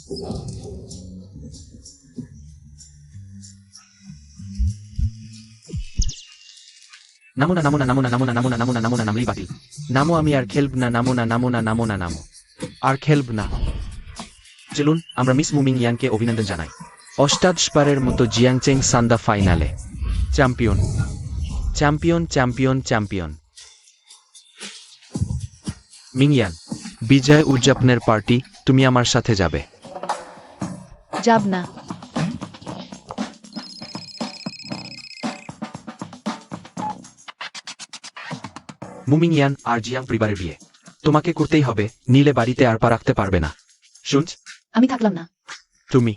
নামো না, নামো না, নামো না, নামো না, নামো না, নামো না, নামো না, নামলেই বাতিল। নামো, আমি আর খেলব না, নামো না, নামো না, নামো না, নামো। আর খেলব না। চলুন আমরা মিস মুমিং ইয়ানকে অভিনন্দন জানাই। অষ্টাদশবারের মতো জিয়াংচেং সান্দা ফাইনালে চ্যাম্পিয়ন, চ্যাম্পিয়ন, চ্যাম্পিয়ন, চ্যাম্পিয়ন। মিংয়ান, বিজয় উদযাপনের পার্টি তুমি আমার সাথে যাবে। যাব না। মুমিং ইয়ান আর জিয়াং পরিবারের বিয়ে তোমাকে করতেই হবে, নিলে বাড়িতে আর পা রাখতে পারবে না। শুনছ? আমি থাকলাম না। তুমি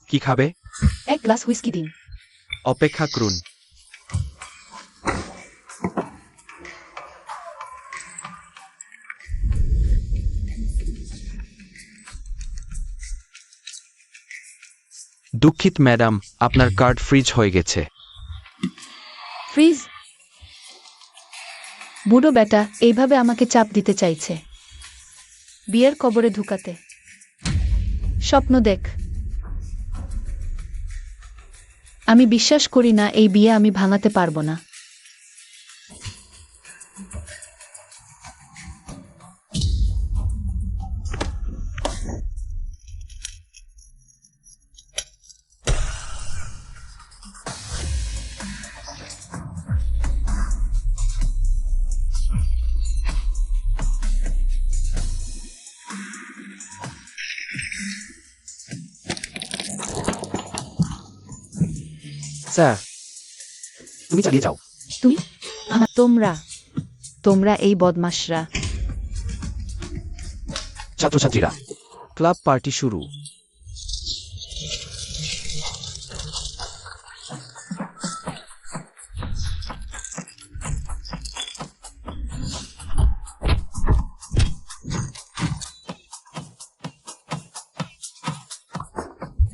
কি খাবে? এক গ্লাস হুইস্কি দিন। অপেক্ষা করুন। দুঃখিত ম্যাডাম, আপনার কার্ড ফ্রিজ হয়ে গেছে। ফ্রিজ? বুড়ো বেটা এইভাবে আমাকে চাপ দিতে চাইছে, বিয়ের কবরে ঢুকাতে। স্বপ্ন দেখ। আমি বিশ্বাস করি না এই বিয়ে আমি ভাঙাতে পারবো না। স্যার, তুমি চালিয়ে যাও। তুমি? তোমরা এই বদমাশরা। ছাত্রছাত্রীরা, ক্লাব পার্টি শুরু।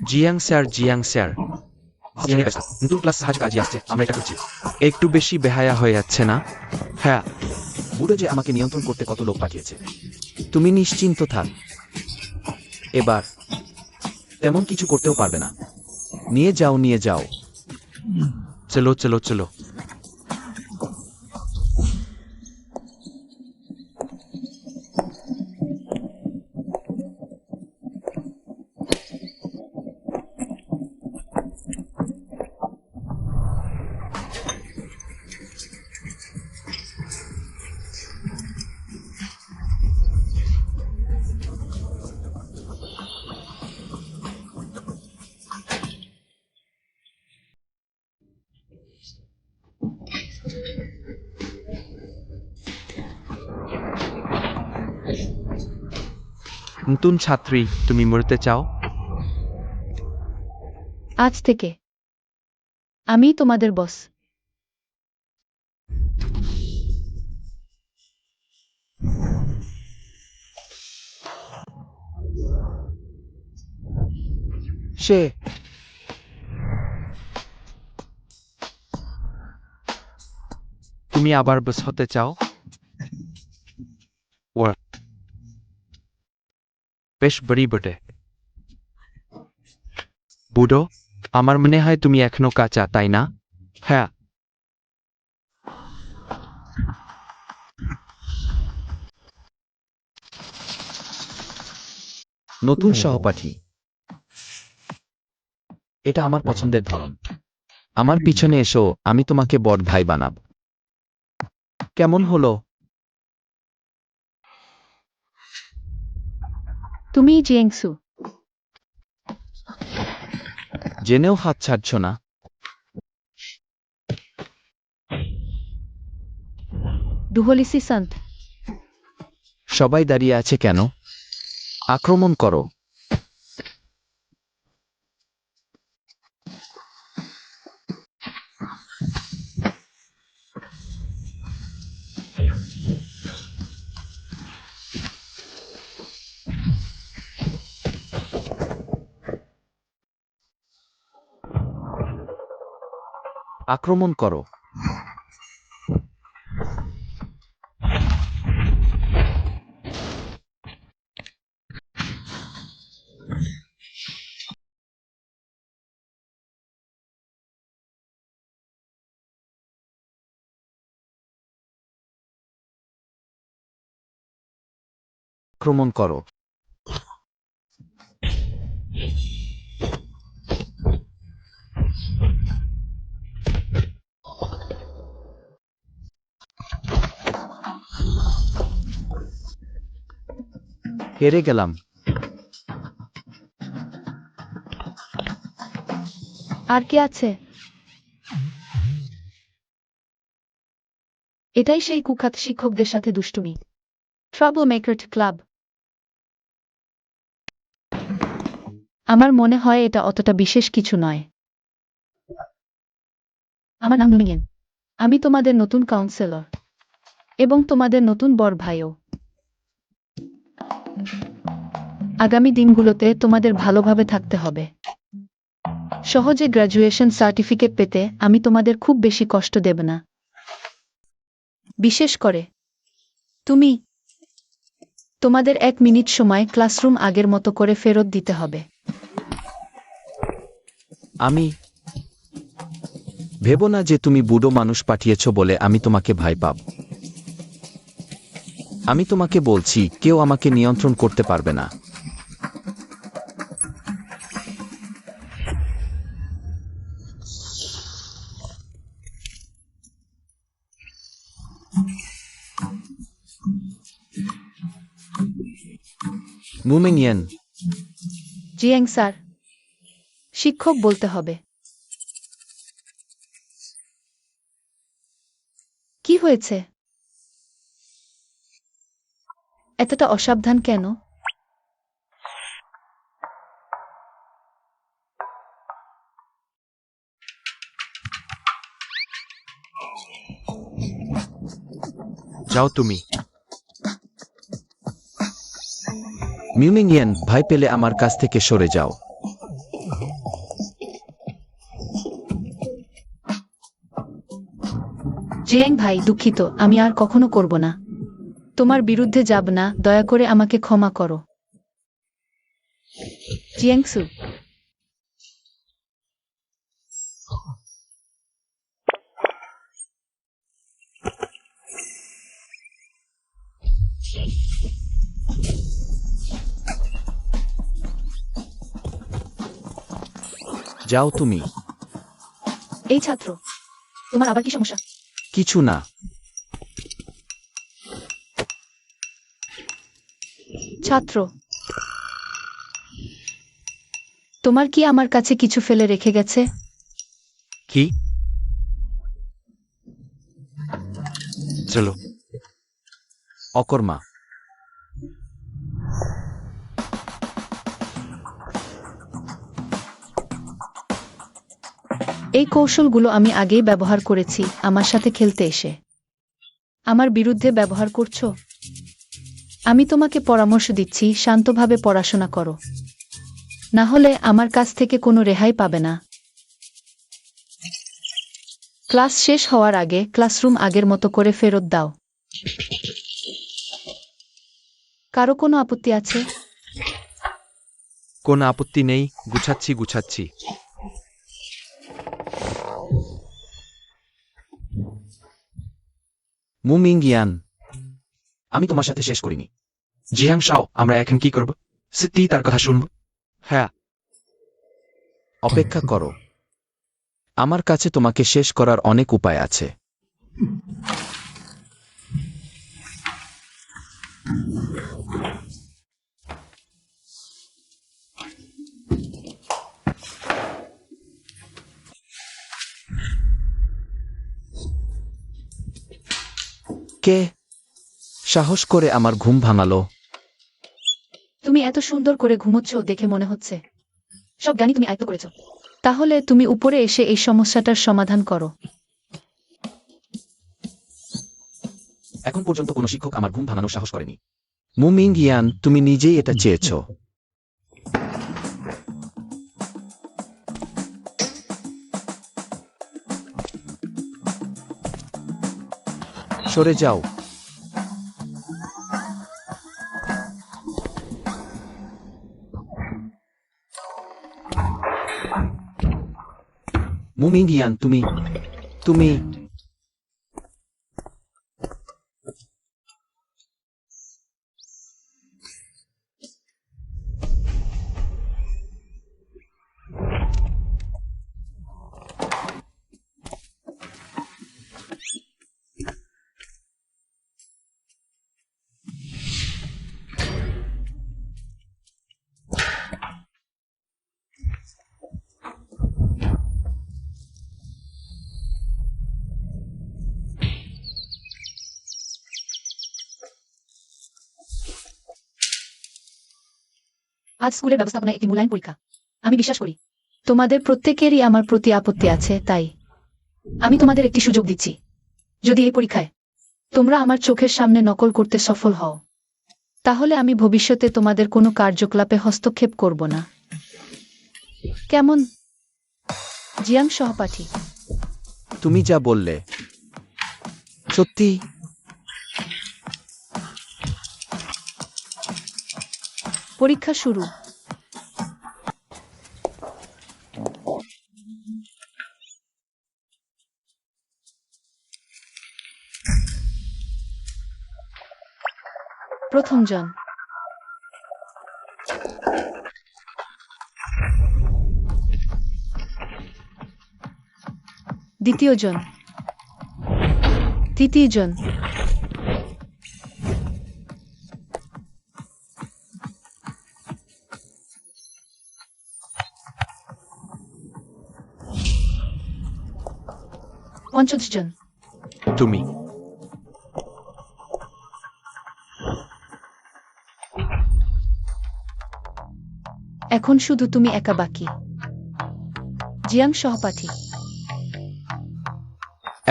জিয়াং স্যার, জিয়াং স্যার, নতুন ক্লাস সাহায্য কাজে আসছে, আমরা এটা করছি। একটু বেশি বেহায়া হয়ে যাচ্ছে না? হ্যাঁ, বুড়ো যে আমাকে নিয়ন্ত্রণ করতে কত লোক পাঠিয়েছে। তুমি নিশ্চিন্ত থাক, এবার তেমন কিছু করতেও পারবে না। নিয়ে যাও, নিয়ে যাও। চলো চলো চলো। নতুন ছাত্রী, তুমি মরতে চাও? আজ থেকে আমি তোমাদের বস। সে তুমি আবার বস হতে চাও? বেশ বড়ি বটে। বুড়ো, আমার মনে হয় তুমি এখনো কাঁচা, তাই না? হ্যাঁ। নতুন সহপাঠী, এটা আমার পছন্দের ধরন। আমার পিছনে এসো, আমি তোমাকে বড় ভাই বানাব। কেমন হলো? তুমি জিয়েংসু। জেনেও হাত ছাড়ছ না? দুহলিসি সন্ত। সবাই দাঁড়িয়ে আছে কেন? আক্রমণ করো। আক্রমণ করো। আক্রমণ করো। হেরে গেলাম। আর কি আছে? এটাই সেই কুখ্যাত শিক্ষকদের সাথে দুষ্টুমি। Trouble maker club. আমার মনে হয় এটা অতটা বিশেষ কিছু নয়। আমার নাম মিয়েন। আমি তোমাদের নতুন কাউন্সিলর এবং তোমাদের নতুন বড় ভাইও। আগামী দিনগুলোতে তোমাদের ভালোভাবে থাকতে হবে। সহজে গ্র্যাজুয়েশন সার্টিফিকেট পেতে আমি তোমাদের খুব বেশি কষ্ট দেব না। বিশেষ করে তুমি। তোমাদের 1 মিনিট সময় ক্লাসরুম আগের মতো করে ফেরত দিতে হবে। আমি ভেবো না যে তুমি বুড়ো মানুষ পাঠিয়েছ বলে আমি তোমাকে ভয় পাব। আমি তোমাকে বলছি, কেউ আমাকে নিয়ন্ত্রণ করতে পারবে না। মুমিনিয়ান। Jiang sir. শিক্ষক বলতে হবে। কি হয়েছে? এতটা অসাবধান কেন? যাও তুমি। মিউমিনিয়ান, ভয় পেলে আমার কাছ থেকে সরে যাও। জিয়াং ভাই, দুঃখিত, আমি আর কখনো করব না। তোমার বিরুদ্ধে যাব না, দয়া করে আমাকে ক্ষমা করো। জিয়াংসু। যাও তুমি। এই ছাত্র, তোমার আবার কি সমস্যা? কিছু না। ছাত্র, তোমার কি আমার কাছে কিছু ফেলে রেখে গেছে? কি? চলো। অকর্মা। এই কৌশলগুলো আমি আগেই ব্যবহার করেছি আমার সাথে খেলতে এসে। আমার বিরুদ্ধে ব্যবহার করছো? আমি তোমাকে পরামর্শ দিচ্ছি, শান্তভাবে পড়াশোনা করো। না হলে আমার কাছ থেকে কোনো রেহাই পাবে না। ক্লাস শেষ হওয়ার আগে ক্লাসরুম আগের মতো করে ফেরত দাও। কারো কোনো আপত্তি আছে? কোনো আপত্তি নেই, গুছাচ্ছি। মুমিঙ্গিয়ান, আমি তোমার সাথে শেষ করিনি। জিহাং শাও, আমরা এখন কি করব? সত্যি তার কথা শুনব? হ্যাঁ। অপেক্ষা করো। আমার কাছে তোমাকে শেষ করার অনেক উপায় আছে। কে সাহস করে আমার ঘুম ভাঙালো? তুমি এত সুন্দর করে ঘুমোচ্ছ দেখে মনে হচ্ছে সব জ্ঞানী তুমি আয়ত্ত করেছ। তাহলে তুমি উপরে এসে এই সমস্যাটার সমাধান করো। এখন পর্যন্ত কোনো শিক্ষক আমার ঘুম ভাঙানোর সাহস করেনি। মুমিঙ্গিয়ান, তুমি নিজেই এটা চেয়েছ। সরে যাও। মুমিঙ্গিয়ান, তুমি আজ স্কুলের ব্যবস্থাপনায় একটি মূল্যায়ন পরীক্ষা। আমি বিশ্বাস করি তোমাদের প্রত্যেকেরই আমার প্রতি আপত্তি আছে, তাই আমি তোমাদের একটি সুযোগ দিচ্ছি। যদি এই পরীক্ষায় তোমরা আমার চোখের সামনে নকল করতে সফল হও, তাহলে আমি ভবিষ্যতে তোমাদের কোনো কার্যকলাপে হস্তক্ষেপ করব না। কেমন, জিয়াং সহপাঠী? তুমি যা বললে সত্যি? পরীক্ষা শুরু। প্রথমজন, দ্বিতীয়জন, তৃতীয়জন, পঞ্চদশজন। তুমি এখন শুধু তুমি একা বাকি, জিয়াং সহপাঠী।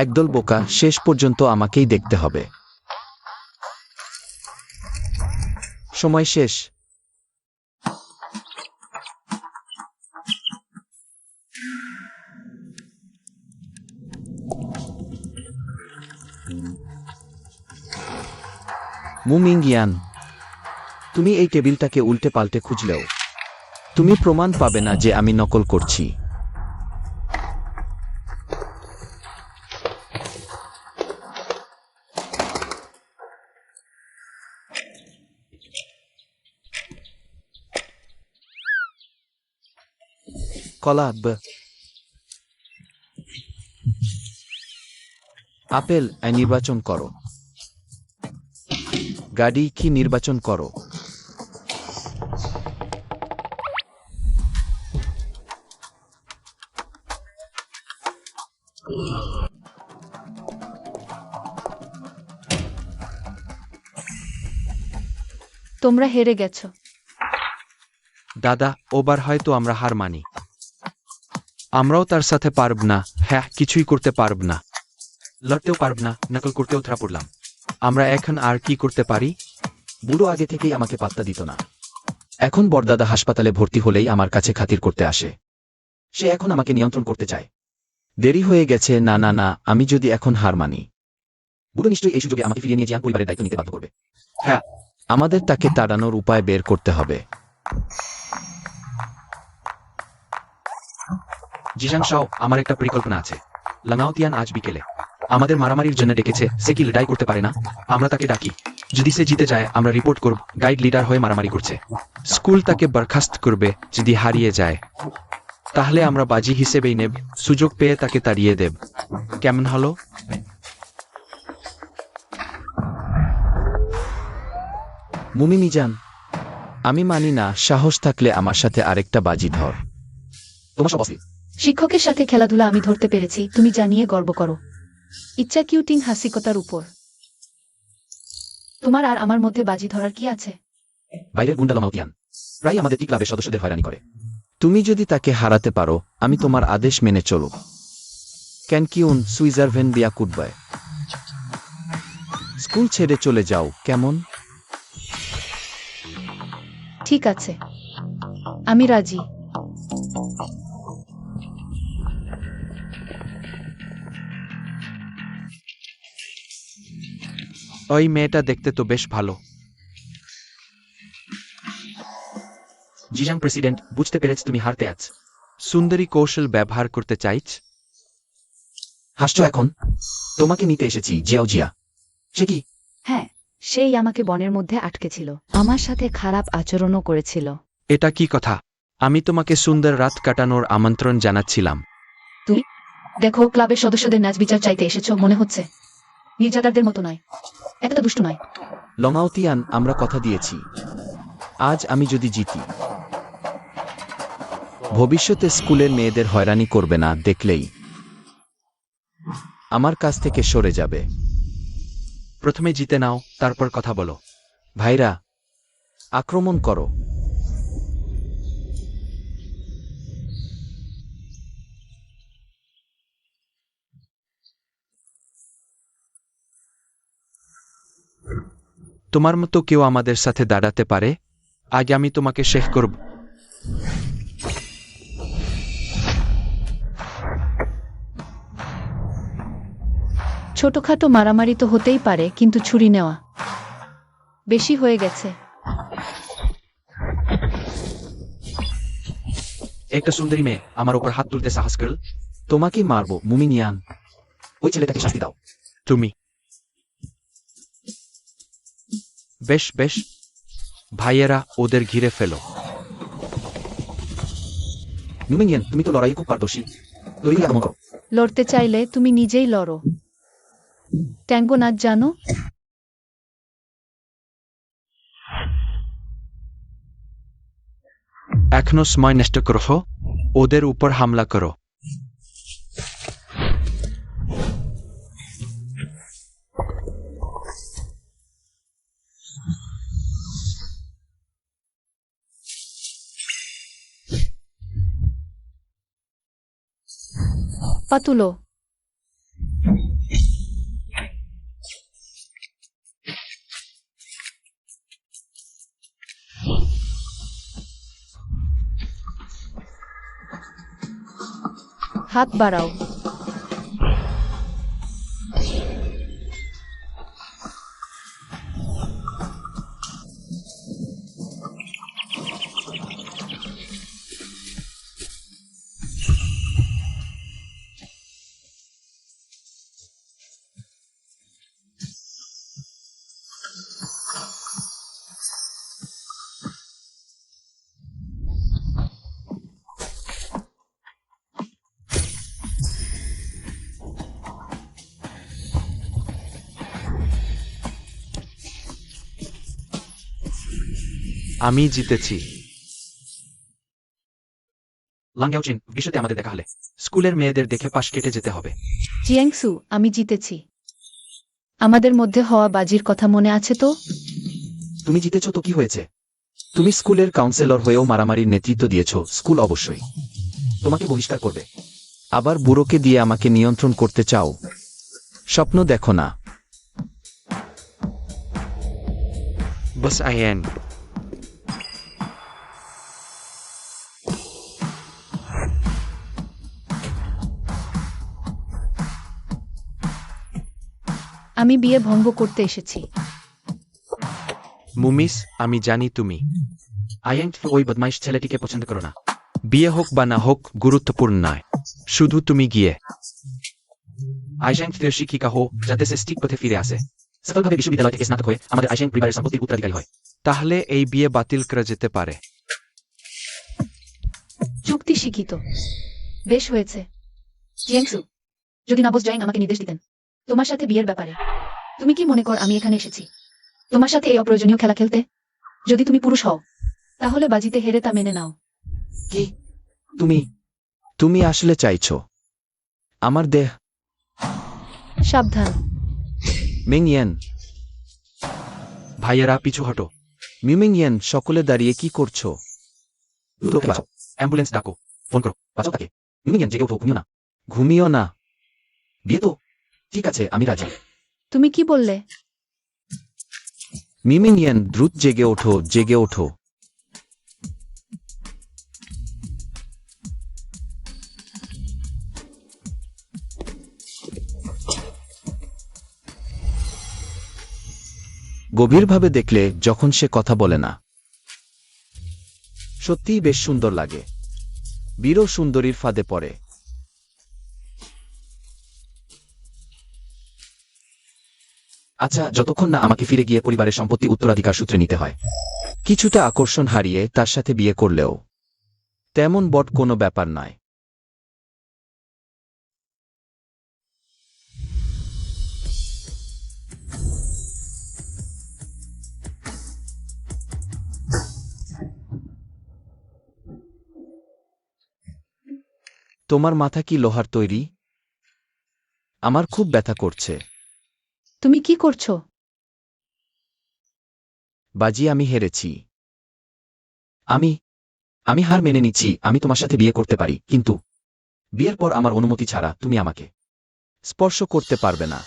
একদল বোকা, শেষ পর্যন্ত আমাকেই দেখতে হবে। সময় শেষ। মুমিঙ্গিয়ান, তুমি এই টেবিলটাকে উল্টে পাল্টে খুঁজলেও তুমি প্রমাণ পাবে না যে আমি নকল করছি। কলা ব আপেল নির্বাচন করো। গাড়ি কি নির্বাচন করো। তোমরা হেরে গেছো। দাদা, ওবার হয়তো আমরা হার মানি। আমরাও তার সাথে পারব না। হ্যাঁ, কিছুই করতে পারব না, লড়তেও পারব না, নকল করতেও ধরা পড়লাম। আমরা এখন আর কি করতে পারি? বুড়ো আগে থেকেই আমাকে পাত্তা দিত না। এখন বড়দাদা হাসপাতালে ভর্তি হলেই আমার কাছে খাতির করতে আসে। সে এখন আমাকে নিয়ন্ত্রণ করতে চায়। দেরি হয়ে গেছে। না না না, আমি যদি এখন হার মানি, বুড়ো নিশ্চয়ই এই সুযোগে আমাকে ফিরিয়ে নিয়ে জিয়াং পরিবারের দায়িত্ব নিতে বাধ্য করবে। হ্যাঁ, আমাদের তাকে তাড়ানোর উপায় বের করতে হবে। জিসাং শাও, আমার একটা পরিকল্পনা আছে। লাঙাওতিয়ান আজ বিকেলে আমাদের মারামারির জন্য ডেকেছে। সে কি লড়াই করতে পারে না? আমরা তাকে ডাকি। যদি সে জিতে যায়, আমরা রিপোর্ট করব গাইড লিডার হয়ে মারামারি করছে। স্কুল তাকে বরখাস্ত করবে। যদি হারিয়ে যায়, তাহলে আমরা বাজি হিসেবেই নেব। সুযোগ পেয়ে তাকে তাড়িয়ে দেব। কেমন হলো? মুমিমিজান, আমি মানি না। সাহস থাকলে আমার সাথে আরেকটা বাজি ধর। তোমার সব অস্থির। শিক্ষকের সাথে খেলাধুলা আমি ধরতে পেরেছি, তুমি জানিয়ে গর্ব করো। ইচ্ছা কিউটিং হাসিকতার উপর। তোমার আর আমার মধ্যে বাজি ধরার কি আছে? বাইরের গুন্ডা লামাউতিয়ান প্রায় আমাদের ক্লাবের সদস্যদের হয়রানি করে। তুমি যদি তাকে হারাতে পারো, আমি তোমার আদেশ মেনে চলো। ক্যান কিউন সুইজারভেন বিয়া কুটবায়। স্কুল ছেড়ে চলে যাও, কেমন? ঠিক আছে, আমি রাজি। ওই মেয়েটা দেখতে তো বেশ ভালো। জিজাং প্রেসিডেন্ট, বুঝতে পেরেছ তুমি হারতে আছ। সুন্দরী কৌশল ব্যবহার করতে চাইছ? হাসছো এখন? তোমাকে নিতে এসেছি, জিয়াও জিয়া। সে কি? হ্যাঁ, সেই আমাকে বনের মধ্যে আটকেছিল, আমার সাথে খারাপ আচরণও করেছিল। এটা কি কথা? আমি তোমাকে সুন্দর রাত কাটানোর আমন্ত্রণ জানাচ্ছিলাম। দেখো, ক্লাবের সদস্যদের ন্যাচ বিচার চাইতে এসেছো মনে হচ্ছে। নির্যাতারদের মতো নয়, এতটা দুষ্ট নয়। লমাউতিয়ান, আমরা কথা দিয়েছি, আজ আমি যদি জিতি, ভবিষ্যতে স্কুলের মেয়েদের হয়রানি করবে না, দেখলেই আমার কাছ থেকে সরে যাবে। প্রথমে জিতে নাও, তারপর কথা বলো। ভাইরা, আক্রমণ করো। তোমার মতো কেউ আমাদের সাথে দাঁড়াতে পারে? আজ আমি তোমাকে শেষ করব। ছোটখাটো মারামারি তো হতেই পারে, কিন্তু ছুরি নেওয়া বেশি হয়ে গেছে। একটা সুন্দরী মেয়ে আমার উপর হাত তুলতে সাহস করল। তোমাকে মারবো, মুমিনিয়ান। ওই ছেলেটাকে শাস্তি দাও। তুমি। বেশ বেশ, ভাইয়েরা, ওদের ঘিরে ফেলো। মুমিনিয়ান, তুমি তো লড়াই খুব পারদর্শী, তৈরি আক্রমণ করো। লড়তে চাইলে তুমি নিজেই লড়ো। ট্যাঙ্গো নাচ জানো? এখনো সময় নষ্ট করো, ওদের উপর হামলা করো। পাতুলো, হাত বাড়াও। আমি জিতেছি। লাংয়াওচিন, বিশ্বতে আমাদের দেখা হলে স্কুলের মেয়েদের দেখে পাশ কেটে যেতে হবে। জিয়াংসু, আমি জিতেছি। আমাদের মধ্যে হওয়া বাজির কথা মনে আছে তো? তুমি জিতেছ তো কি হয়েছে? তুমি স্কুলের কাউন্সিলর হয়েও মারামারির নেতৃত্ব দিয়েছ, স্কুল অবশ্যই তোমাকে বহিষ্কার করবে। আবার বুড়োকে দিয়ে আমাকে নিয়ন্ত্রণ করতে চাও? স্বপ্ন দেখো না। বস আইএন। আমি বিয়ে ভঙ্গ করতে এসেছি। মুমিস, আমি জানি তুমি ওই বদমাইশ ছেলেটিকে পছন্দ করো না। বিয়ে হোক বা না হোক গুরুত্বপূর্ণ নয়, শুধু তুমি গিয়ে আইসেন্ট শিক্ষিকা হো, যাতে সে ঠিক পথে ফিরে আসে, সফলভাবে বিশ্ববিদ্যালয় থেকে স্নাতক হয়ে আমাদের আইসেন্ট পরিবারের সম্পত্তির উত্তরাধিকারী হয়। তাহলে এই বিয়ে বাতিল করা যেতে পারে। চুক্তি শিখিত। বেশ হয়েছে। জিয়াংসু, যদি না বস জয়ং আমাকে নির্দেশ দিতেন তোমার সাথে বিয়ের ব্যাপারে। তুমি কি মনে কর আমি এখানে এসেছি তোমার সাথে এই অপ্রয়োজনীয় খেলা খেলতে? যদি তুমি পুরুষ হও, তাহলে বাজিতে হেরে তা মেনে নাও। কি তুমি তুমি আসলে চাইছো আমার দেহ? সাবধান। মেংইয়েন, ভাইয়েরা, পিছু হটো। মিউমিংইয়েন, সকলে দাঁড়িয়ে কি করছো? দ্রুত ওকে বাঁচাও। অ্যাম্বুলেন্স ডাকো, ফোন করো, বাঁচাও তাকে। মিউমিংইয়েন, জেগে ওঠো, ঘুমিও না। ঘুমিও না? বিয়ে তো? ঠিক আছে, আমি রাজি। তুমি কি বললে? মিউমিংইয়েন, দ্রুত জেগে ওঠো, জেগে ওঠো। গভীরভাবে দেখলে যখন সে কথা বলে না, সত্যিই বেশ সুন্দর লাগে। বীরও সুন্দরীর ফাঁদে পড়ে। আচ্ছা, যতক্ষণ না আমাকে ফিরে গিয়ে পরিবারের সম্পত্তি উত্তরাধিকার সূত্রে নিতে হয়। কিছুটা আকর্ষণ হারিয়ে তার সাথে বিয়ে করলেও তেমন বড় কোনো ব্যাপার নয়। তোমার মাথা কি লোহার তৈরি? আমার খুব ব্যথা করছে। তুমি কি করছো? বাজি, আমি হেরেছি। আমি হার মেনে নিচ্ছি। আমি তোমার সাথে বিয়ে করতে পারি, কিন্তু বিয়ের পর আমার অনুমতি ছাড়া তুমি আমাকে স্পর্শ করতে পারবে না।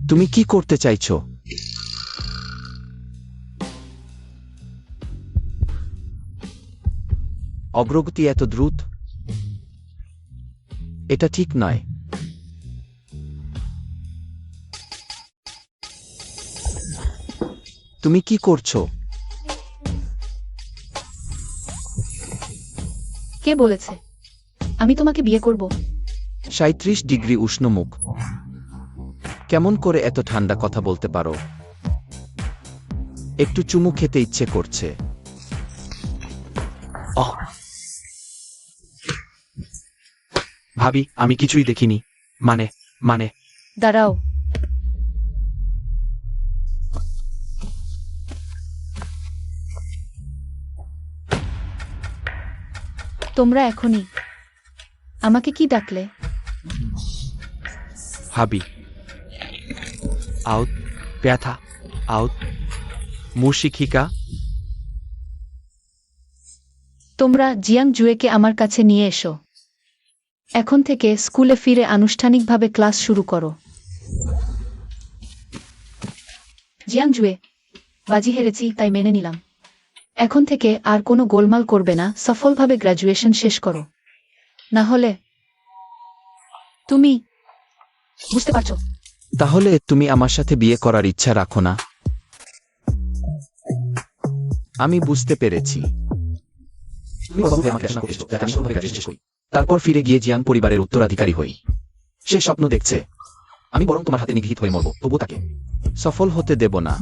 তুমি কি করতে চাইছো? অগ্রগতি এত দ্রুত? এটা ঠিক নয়। তুমি কি করছো? কে বলেছে আমি তোমাকে বিয়ে করব? ৩৭ ডিগ্রি উষ্ণ মুখ। কেমন করে এত ঠান্ডা কথা বলতে পারো? একটু চুমু খেতে ইচ্ছে করছে। ভাবি, আমি কিছুই দেখিনি। মানে দাঁড়াও। তোমরা এখনই আমাকে কি ডাকলে? ভাবি, আউট ব্যথা, আউট মুর শিক্ষিকা। তোমরা জিয়াং জুয়েকে আমার কাছে নিয়ে এসো। এখন থেকে স্কুলে ফিরে আনুষ্ঠানিকভাবে ক্লাস শুরু করো। জিয়াং জুয়ে, বাজি হেরেছি তাই মেনে নিলাম। এখন থেকে আর কোনো গোলমাল করবে না, সফলভাবে গ্র্যাজুয়েশন শেষ করো। না হলে তুমি বুঝতে পারছো? তাহলে তুমি আমার সাথে বিয়ে করার ইচ্ছা রাখো না? আমি বুঝতে পেরেছি। তুমি অভাবে আমাকে আশা করেছো, যাতে আমি সফলভাবে গ্র্যাজুয়েশন শেষ করি। তারপর ফিরে গিয়ে জিয়াং পরিবারের উত্তরাধিকারী হই। সে স্বপ্ন দেখছে আমি বরং তোমার হাতে নিগৃহীত হয়ে মরব, তবু তাকে সফল হতে দেব না।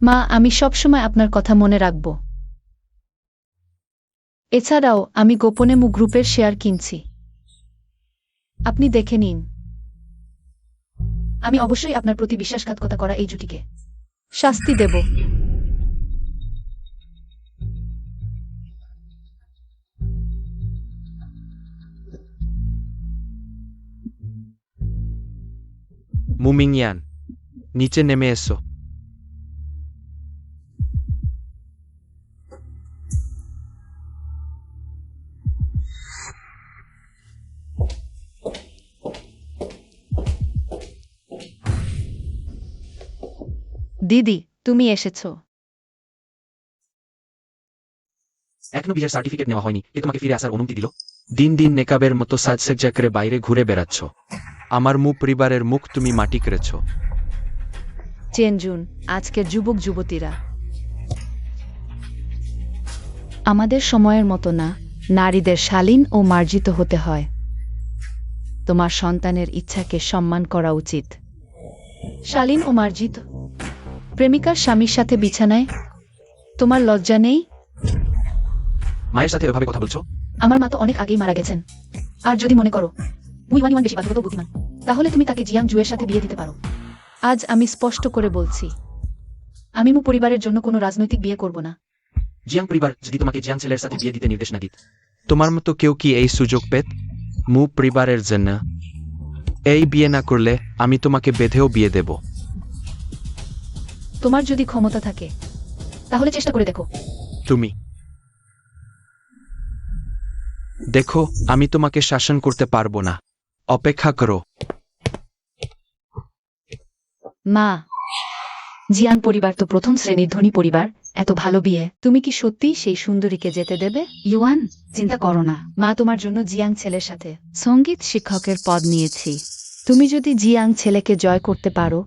মা, আমি সবসময় আপনার কথা মনে রাখব। এছাড়াও আমি গোপনে গ্রুপের শেয়ার কিনছি, আপনি দেখে নিন। আমি অবশ্যই আপনার প্রতি বিশ্বাসঘাতকতা করা এই জুটিকে শাস্তি দেব। মুমিংয়ান, নিচে নেমে এসো। দিদি, তুমি এসেছো। এখনো বিয়ের সার্টিফিকেট নেওয়া হয়নি, এ তোমাকে ফিরে আসার অনুমতি দিল? দিন দিন নেকাবের মতো সাজসজ্জা করে বাইরে ঘুরে বেড়াচ্ছ। আমার পরিবারের মুখ তুমি মাটি করেছ। চেনজুন, আজকের যুবক যুবতীরা আমাদের সময়ের মতো না, নারীদের শালীন ও মার্জিত হতে হয়। তোমার সন্তানের ইচ্ছাকে সম্মান করা উচিত। শালীন ও মার্জিত? প্রেমিকার স্বামীর সাথে বিছানায়? তোমার লজ্জা নেই? মায়ের সাথে এভাবে কথা বলছো? আমার মা তো অনেক আগেই মারা গেছেন। আর যদি মনে করো মুই ওয়ান বেশি বাধ্যগত বুদ্ধিমান, তাহলে তুমি তাকে জিয়াং জুয়ের সাথে বিয়ে দিতে পারো। আজ আমি স্পষ্ট করে বলছি, আমি মু পরিবারের জন্য কোনো রাজনৈতিক বিয়ে করব না। জিয়াং পরিবার যদি তোমাকে জিয়াং ছেলের সাথে বিয়ে দিতে নির্দেশ না দিত, তোমার মতো কেউ কি এই সুযোগ পেত? মু পরিবারের জন্য এই বিয়ে না করলে আমি তোমাকে বেঁধেও বিয়ে দেব। তোমার যদি ক্ষমতা থাকে তাহলে চেষ্টা করে দেখো। তুমি দেখো, আমি তোমাকে শাসন করতে পারবো না। অপেক্ষা করো। মা, জিয়াং পরিবার তো প্রথম শ্রেণীর ধনী পরিবার, এত ভালো বিয়ে তুমি কি সত্যিই সেই সুন্দরীকে যেতে দেবে? ইউয়ান, চিন্তা করো না, মা তোমার জন্য জিয়াং ছেলের সাথে সঙ্গীত শিক্ষকের পদ নিয়েছি। তুমি যদি জিয়াং ছেলেকে জয় করতে পারো,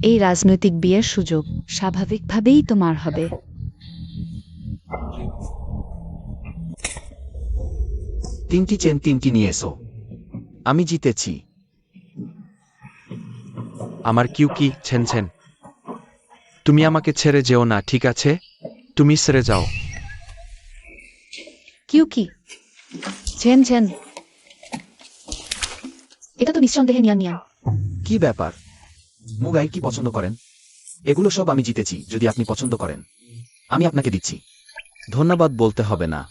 এই রাজনৈতিক বিয়ের সুযোগ স্বাভাবিকভাবেই তোমার হবে। তিনটি চেন তিনটি নিয়ে এসো। আমি জিতেছি। আমার কিউ কি ছেন ছেন। তুমি আমাকে ছেড়ে যেও না, ঠিক আছে? তুমি ছেড়ে যাও। কিউ কি ঝেন ঝেন, এটা তো নিঃসন্দেহে নিয়ান নিয়ান। কি ব্যাপার? মুগাই কি পছন্দ করেন? এগুলো সব আমি জিতেছি। যদি আপনি পছন্দ করেন, আমি আপনাকে দিচ্ছি। ধন্যবাদ বলতে হবে না।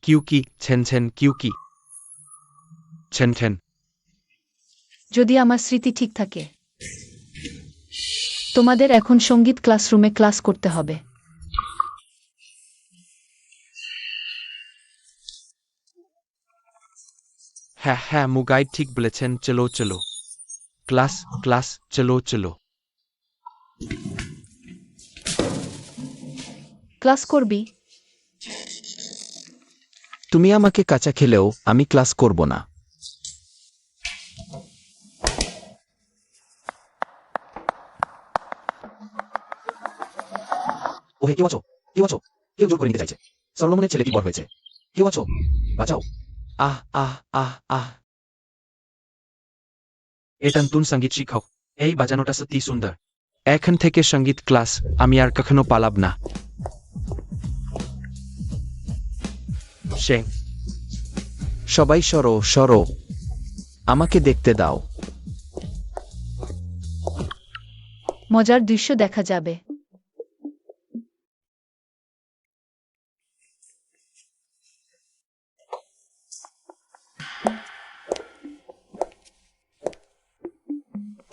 কিউ কি ছেন ছেন, কিউ কি ছেন ছেন। যদি আমার স্মৃতি ঠিক থাকে, তোমাদের এখন সঙ্গীত ক্লাসরুমে ক্লাস করতে হবে। হ্যাঁ হ্যাঁ, মুগাই ঠিক বলেছেন। চলো চলো, ক্লাস ক্লাস, চলো চলো। ক্লাস করবি? তুমি আমাকে কাঁচা খেলেও আমি ক্লাস করব না। ওহে, কেউ আছো? কেউ আছো? কেউ জোর করে নিতে চাইছে। সলোমনের ছেলেটি বড় হয়েছে। কেউ আছো? বাঁচাও। আহ আহ আহ আহ। এটা নতুন সঙ্গীত শিক্ষক। এই বাজানোটা সত্যি সুন্দর। এখন থেকে সঙ্গীত ক্লাস আমি আর কখনো পালাব না। সে সবাই সরো সরো, আমাকে দেখতে দাও। মজার দৃশ্য দেখা যাবে।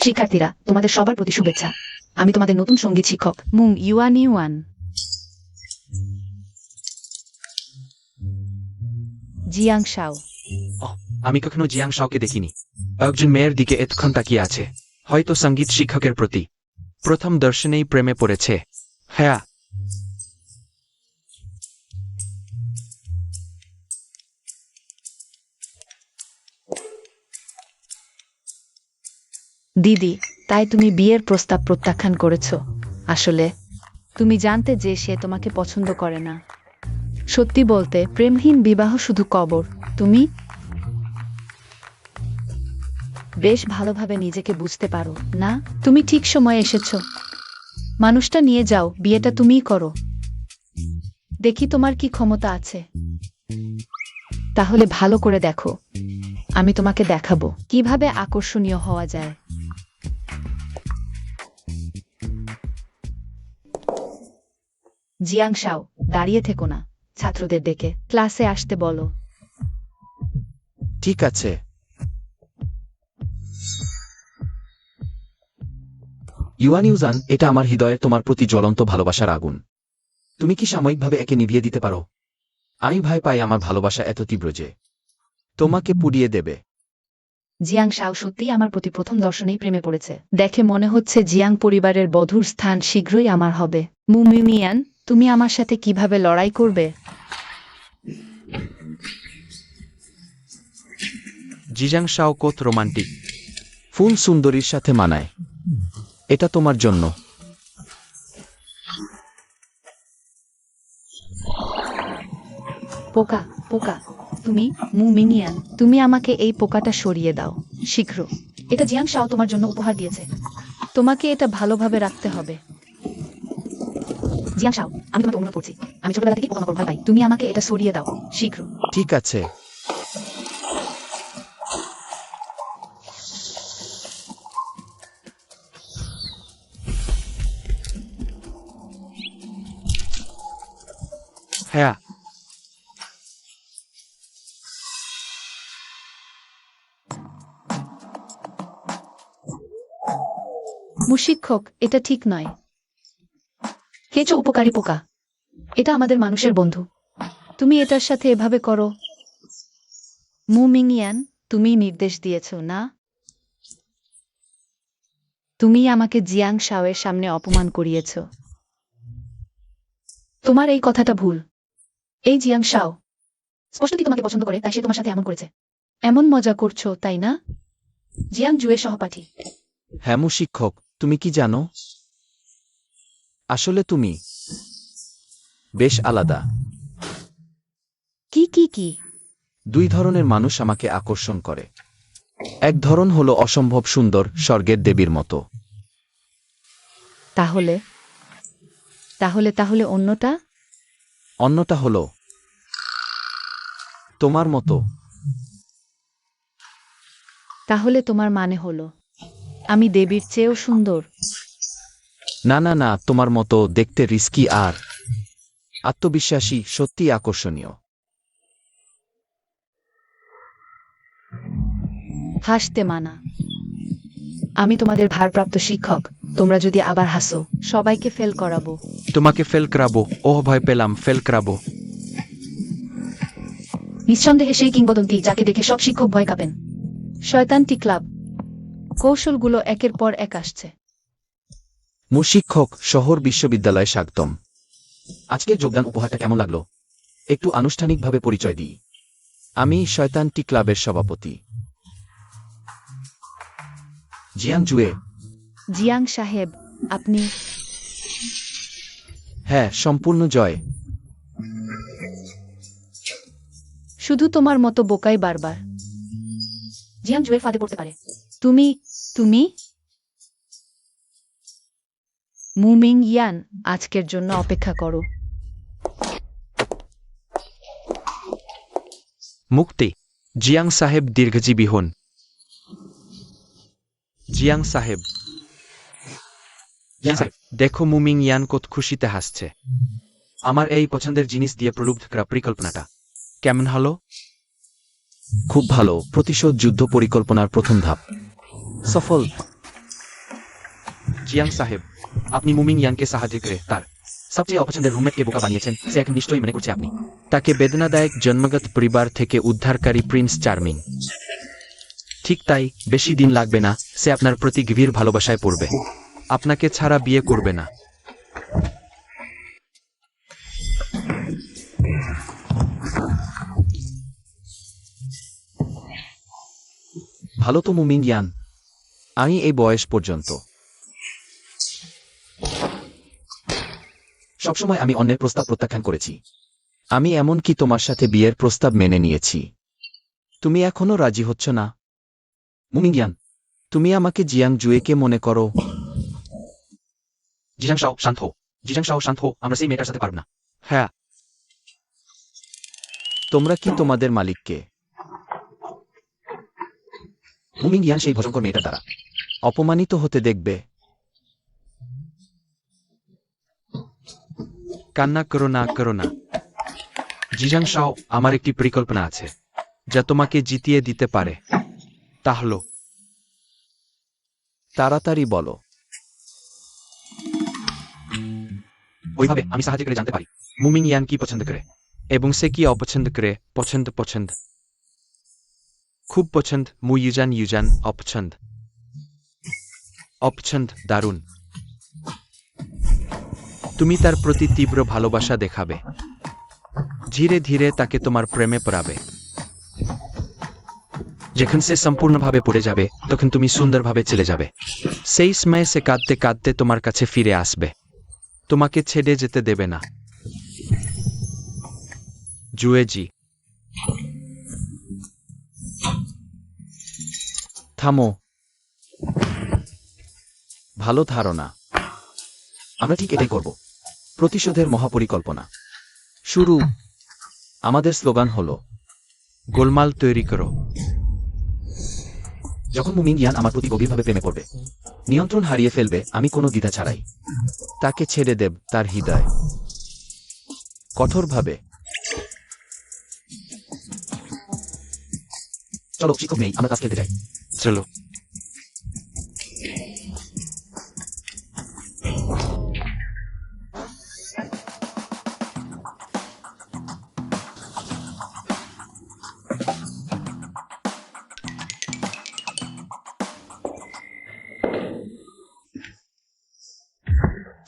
শিক্ষার্থীরা, তোমাদের সবার প্রতি শুভেচ্ছা। আমি তোমাদের নতুন সঙ্গীত শিক্ষক মুং ইউয়ান ইউয়ান। জিয়াং শাও। আমি কখনো জিয়াং শাওকে দেখিনি। একজন মেয়ের দিকে এতক্ষণ তাকিয়ে আছে, হয়তো সঙ্গীত শিক্ষকের প্রতি প্রথম দর্শনেই প্রেমে পড়েছে। হ্যাঁ, দিদি, তাই তুমি বিয়ের প্রস্তাব প্রত্যাখ্যান করেছ? আসলে তুমি জানতে যে সে তোমাকে পছন্দ করে না। সত্যি বলতে, প্রেমহীন বিবাহ শুধু কবর। তুমি বেশ ভালোভাবে নিজেকে বুঝতে পারো না? তুমি ঠিক সময়ে এসেছো। মানুষটা নিয়ে যাও, বিয়েটা তুমিই করো। দেখি তোমার কি ক্ষমতা আছে। তাহলে ভালো করে দেখো, আমি তোমাকে দেখাবো কিভাবে আকর্ষণীয় হওয়া যায়। জিয়াং শাও, দাঁড়িয়ে থেকো না, ছাত্রদের ডেকে ক্লাসে আসতে বলো। ঠিক আছে। ইউয়ান ইউজান, এটা আমার হৃদয়ে তোমার প্রতি জ্বলন্ত ভালোবাসার আগুন। তুমি কি সাময়িকভাবে একে নিভিয়ে দিতে পারো? আমি ভয় পাই আমার ভালোবাসা এত তীব্র যে তোমাকে পুড়িয়ে দেবে। জিয়াং শাও সত্যিই আমার প্রতি প্রথম দর্শনেই প্রেমে পড়েছে। দেখে মনে হচ্ছে জিয়াং পরিবারের বধূর স্থান শীঘ্রই আমার হবে। মুমিমিয়ান, তুমি আমার সাথে কিভাবে লড়াই করবে? জিজাং শাও কত রোমান্টিক। ফুল সুন্দরীর সাথে মানায়। এটা তোমার জন্য। পোকা পোকা, তুমি মুমিনিয়ান, তুমি আমাকে এই পোকাটা সরিয়ে দাও শীঘ্র। এটা জিয়াং শাও তোমার জন্য উপহার দিয়েছে। তোমাকে এটা ভালোভাবে রাখতে হবে। জিয়াং শাও, আমি তোমাকে অনুরোধ করছি, আমি ছোটবেলা থেকে পোকামাকড় ভয় পাই। তুমি আমাকে এটা সরিয়ে দাও শীঘ্র। ঠিক আছে। হ্যাঁ, মুশিক্ষক, এটা ঠিক নয়। কেঁচো উপকারী পোকা। এটা আমাদের মানুষের বন্ধু। তুমি এটার সাথে এভাবে করো? মুমিংয়ান, তুমি নির্দেশ দিয়েছ না? তুমি আমাকে জিয়াং শাওয়ের সামনে অপমান করিয়েছ। তোমার এই কথাটা ভুল। এই জিয়াং শাও স্পষ্টতই তোমাকে পছন্দ করে, তাই সে তোমার সাথে এমন করেছে। এমন মজা করছো, তাই না? জিয়াং জুয়ের সহপাঠী। হ্যামু শিক্ষক, তুমি কি জানো? আসলে তুমি বেশ আলাদা। কি কি কি? দুই ধরনের মানুষ আমাকে আকর্ষণ করে। এক ধরন হলো অসম্ভব সুন্দর, স্বর্গের দেবীর মতো। তাহলে তাহলে তাহলে অন্যটা? অন্যটা হলো তোমার মতো। তাহলে তোমার মানে হলো আমি দেবীর চেয়েও সুন্দর? না না না, তোমার মতো দেখতে রিস্কি আর আত্মবিশ্বাসী, সত্যি আকর্ষণীয়। হাসতে মানা। আমি তোমাদের ভারপ্রাপ্ত শিক্ষক। তোমরা যদি আবার হাসো, সবাইকে ফেল করাবো। তোমাকে ফেল করাবো। ওহ, ভয় পেলাম, ফেল করাবো। নিঃসন্দেহে সেই কিংবদন্তি যাকে দেখে সব শিক্ষক ভয় কাঁপেন। শয়তানটি ক্লাব। কৌশলগুলো একের পর এক আসছে। শিক্ষক, শহর বিশ্ববিদ্যালয়ে স্বাগতম। আজকের যোগদান উপহারটা কেমন লাগলো? একটু আনুষ্ঠানিকভাবে পরিচয় দিই। আমি শয়তানটি ক্লাবের সভাপতি জিয়াং জুয়ে। জিয়াং সাহেব, আপনি? হ্যাঁ, সম্পূর্ণ জয়। শুধু তোমার মতো বোকাই বারবার জিয়াং জুয়ের ফাঁদে পড়তে পারে। তুমি তুমি মুমিং ইয়ান, আজকের জন্য অপেক্ষা করো। মুক্তি। জিয়াং সাহেব দীর্ঘজীবী হন। জিয়াং সাহেব, দেখো মুমিং ইয়ান কত খুশিতে হাসছে। আমার এই পছন্দের জিনিস দিয়ে প্রলুব্ধ করা পরিকল্পনাটা কেমন হলো? খুব ভালো। প্রতিশোধ যুদ্ধ পরিকল্পনার প্রথম ধাপ সফল। জিয়াং সাহেব, আপনি মুমিং ইয়ানকে সাহায্য করে তার সবচেয়ে অপছন্দের রুমমেটকে বোকা বানিয়েছেন। সে এখন নিশ্চয়ই মনে করছে আপনি তাকে বেদনাদায়ক জন্মগত পরিবার থেকে উদ্ধারকারী প্রিন্স চার্মিং। ঠিক তাই, বেশি দিন লাগবে না, সে আপনার প্রতি গভীর ভালোবাসায় পড়বে। আপনাকে ছাড়া বিয়ে করবে না। ভালো তো মুমিং ইয়ান, আমি এই বয়স পর্যন্ত সবসময় আমি অন্যের প্রস্তাব প্রত্যাখ্যান করেছি। আমি এমনকি তোমার সাথে বিয়ের প্রস্তাব মেনে নিয়েছি। তুমি এখনো রাজি হচ্ছ না? মুমিং ইয়ান, তুমি আমাকে জিয়াং জুয়েকে মনে করো? জিজাং শাও, শান্ত হো। জিজাং শাও, শান্ত হো। আমরা সেই মেয়েটার সাথে পারব না। হ্যাঁ, তোমরা কি তোমাদের মালিককে মুমিং ইয়ান সেই ভয়ঙ্কর মেয়েটার দ্বারা অপমানিত হতে দেখবে? কান্না করো না, করো না। জিজাং শাও, আমার একটি পরিকল্পনা আছে যা তোমাকে জিতিয়ে দিতে পারে। তা হলো, তাড়াতাড়ি বলো। ওইভাবে আমি সাহায্য করে জানতে পারি মুমিং ইয়ান কি পছন্দ করে এবং সে কি অপছন্দ করে। পছন্দ পছন্দ, খুব পছন্দ। মু ইউজান ইউজান, অপছন্দ অপছন্দ। দারুণ। তুমি তার প্রতি তীব্র ভালোবাসা দেখাবে। ধীরে ধীরে তাকে তোমার প্রেমে পড়াবে। যখন সে সম্পূর্ণভাবে পড়ে যাবে, তখন তুমি সুন্দরভাবে চলে যাবে। সেই সময়ে সে কাঁদতে কাঁদতে তোমার কাছে ফিরে আসবে। তোমাকে ছেড়ে যেতে দেবে না। জুয়েজি, থামো। ভালো ধারণা। আমরা ঠিক এটাই করব। প্রতিশোধের মহাপরিকল্পনা শুরু। আমাদের স্লোগান হলো গোলমাল তৈরি করো। যখন মুমিং ইয়ান আমার প্রতি গভীরভাবে প্রেমে পড়বে, নিয়ন্ত্রণ হারিয়ে ফেলবে, আমি কোনো দ্বিধা ছাড়াই তাকে ছেড়ে দেব তার হৃদয়। কঠোরভাবে। চলো, শিক্ষক নেই, আমরা তাস খেলতে যাই। চলো।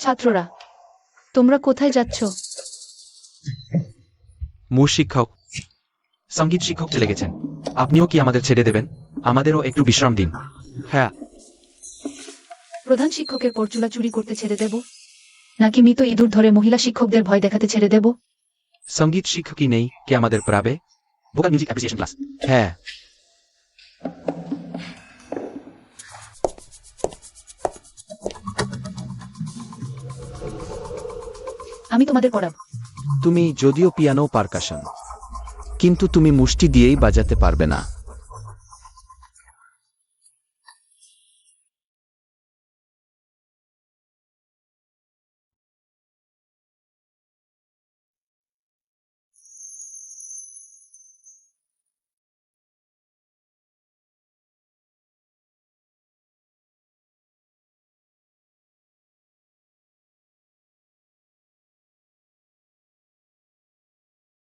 ছাত্ররা, তোমরা কোথায় যাচ্ছ? মূল শিক্ষক, সঙ্গীত শিক্ষক চলে গেছেন। আপনিও কি আমাদের ছেড়ে দেবেন? আমাদেরও একটু বিশ্রাম দিন। হ্যাঁ। প্রধান শিক্ষকের পরচুলা চুরি করতে ছেড়ে দেব, নাকি মৃত ইঁদুর ধরে মহিলা শিক্ষকদের ভয় দেখাতে ছেড়ে দেব? সঙ্গীত শিক্ষকই নেই কে আমাদের পড়াবে? Vocal music appreciation class. হ্যাঁ। আমি তোমাদের পড়াবো। তুমি যদিও পিয়ানো পারকাশন, কিন্তু তুমি মুষ্টি দিয়েই বাজাতে পারবে না।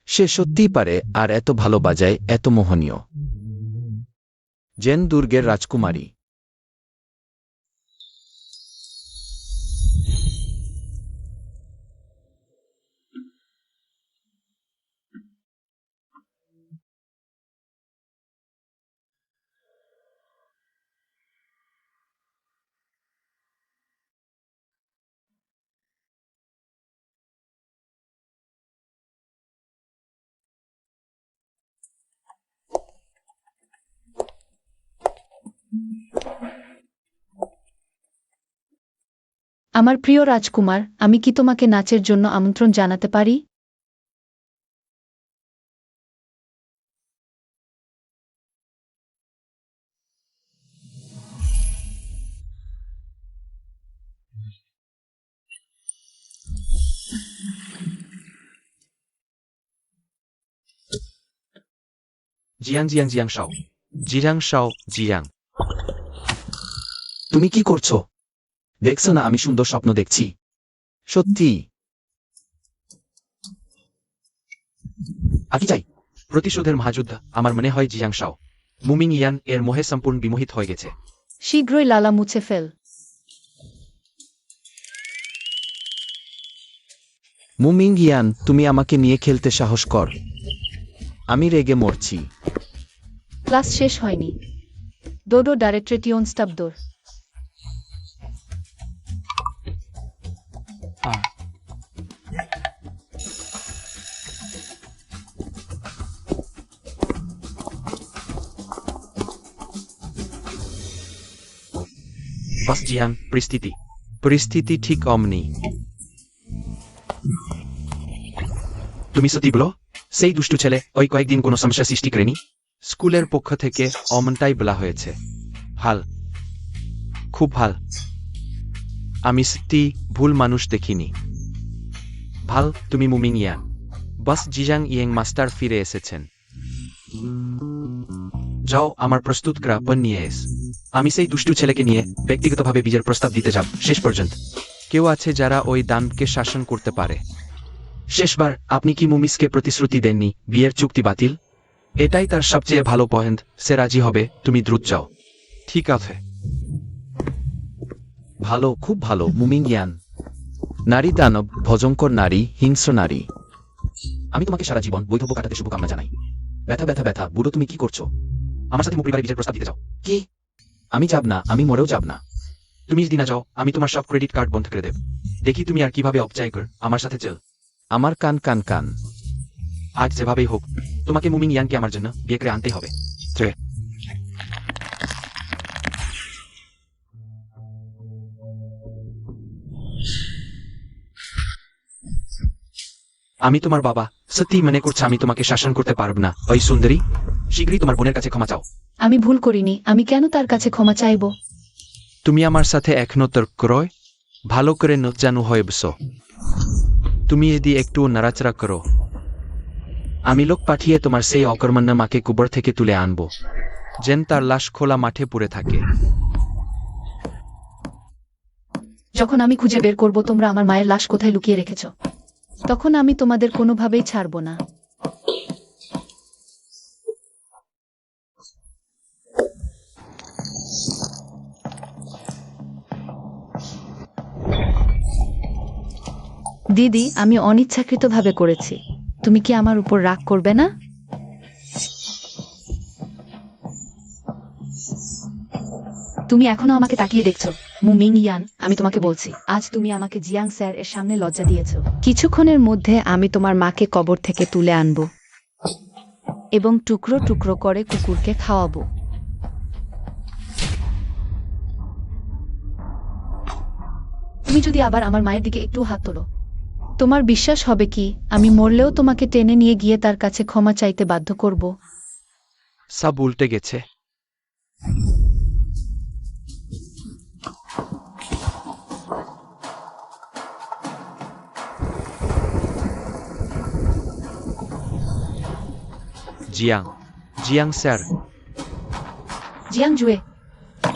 সে সত্যিই পারে, আর এত ভালো বাজায়, এত মোহনীয়। জেন দুর্গের রাজকুমারী। আমার প্রিয় রাজকুমার, আমি কি তোমাকে নাচের জন্য আমন্ত্রণ জানাতে পারি? জিয়াং জিয়াং জিয়াং শাও। জিরাং শাও জিয়াং। তুমি কি করছো? দেখছো না আমি সুন্দর স্বপ্ন দেখছি? সত্যি? আকি চাই? প্রতিশোধের মহাযুদ্ধ। আমার মনে হয় জিয়াং শাও মুমিং ইয়ান এর মোহে সম্পূর্ণ বিমোহিত হয়ে গেছে। শীঘ্রই লালা মুছে ফেল। মুমিং ইয়ান, তুমি আমাকে নিয়ে খেলতে সাহস কর। আমি রেগে মরছি। ক্লাস শেষ হয়নি। ডোডো ডাইরেক্টরেটিয়ন স্টাবদোর। বাস জিয়াং, পরিস্থিতি। পরিস্থিতি ঠিক অমনি। তুমি সত্যি বলো? সেই দুষ্টু ছেলে ওই কয়েকদিন কোনো সমস্যা সৃষ্টি করেনি? স্কুলের পক্ষ থেকে অমনটাই বলা হয়েছে। ভাল, খুব ভাল। আমি সত্যি ভুল মানুষ দেখিনি। ভাল, তুমি মুমিং ইয়ান। বাস জিজাং ইয়েং মাস্টার ফিরে এসেছেন। যাও, আমার প্রস্তুত করা পণ নিয়ে এস। আমি সেই দুষ্টু ছেলেকে নিয়ে ব্যক্তিগতভাবে বিজয়ের প্রস্তাব দিতে যাব শেষ পর্যন্ত। কেউ আছে যারা ওই দানবকে শাসন করতে পারে। শেষবার আপনি কি মুমিসকে প্রতিশ্রুতি দেননি বিয়ের চুক্তি বাতিল? এটাই তার সবচেয়ে ভালো পয়েন্ট। সে রাজি হবে, তুমি দ্রুত যাও। ঠিক আছে। ভালো, খুব ভালো মুমিং ইয়ান। নারী দানব, ভজঙ্কর নারী, হিংস্র নারী। আমি তোমাকে সারা জীবন বৈধব্য কাটাতে শুভকামনা জানাই। ব্যথা ব্যথা ব্যথা। বুড়ো, তুমি কি করছো? আমার সাথে পরিবারে বিজয়ের প্রস্তাব দিতে যাও? কি? আমি যাব না, আমি মরেও যাব না। তুমি যদি না যাও, আমি তোমার সব ক্রেডিট কার্ড বন্ধ করে দেব। দেখি তুমি আর কিভাবে অপচয় কর। আমার সাথে চল। আমার কান কান কান। আজ যেভাবেই হোক তোমাকে মুমিং ইয়ানকে আমার জন্য বিয়ে করে আনতেই হবে। আমি তোমার বাবা, সত্যি মনে করছে আমি তোমাকে শাসন করতে পারব না? ওই সুন্দরী, শীঘ্রই তোমার বোনের কাছে ক্ষমা চাও। আমি ভুল করিনি, আমি কেন তার কাছে ক্ষমা চাইব? তুমি আমার সাথে এখনো তর্ক করো? ভালো করে জানু হয় বসো। তুমি এদি একটু নাড়াচাড়া করো। আমি লোক পাঠিয়ে তোমার সেই অকর্মণ্য মাকে কুবর থেকে তুলে আনবো। যেন তার লাশ খোলা মাঠে পড়ে থাকে। যখন আমি খুঁজে বের করব তোমরা আমার মায়ের লাশ কোথায় লুকিয়ে রেখেছ, তখন আমি তোমাদের কোনোভাবেই ছাড়ব না। দিদি, আমি অনিচ্ছাকৃতভাবে করেছি। তুমি কি আমার উপর রাগ করবে না? তুমি এখনো আমাকে তাকিয়ে দেখছো। মুমিং ইয়ান, আমি তোমাকে বলছি, আজ তুমি আমাকে জিয়াং স্যার এর সামনে লজ্জা দিয়েছো। কিছুক্ষণের মধ্যে আমি তোমার মাকে কবর থেকে তুলে আনবো এবং টুকরো টুকরো করে কুকুরকে খাওয়াবো। তুমি যদি আবার আমার মায়ের দিকে একটু হাত তোলো, তোমার বিশ্বাস হবে কি আমি মরলেও তোমাকে টেনে নিয়ে গিয়ে তার কাছে ক্ষমা চাইতে বাধ্য করব? সব উল্টে গেছে। জিয়াং, জিয়াং স্যার, জিয়াং জুয়ে।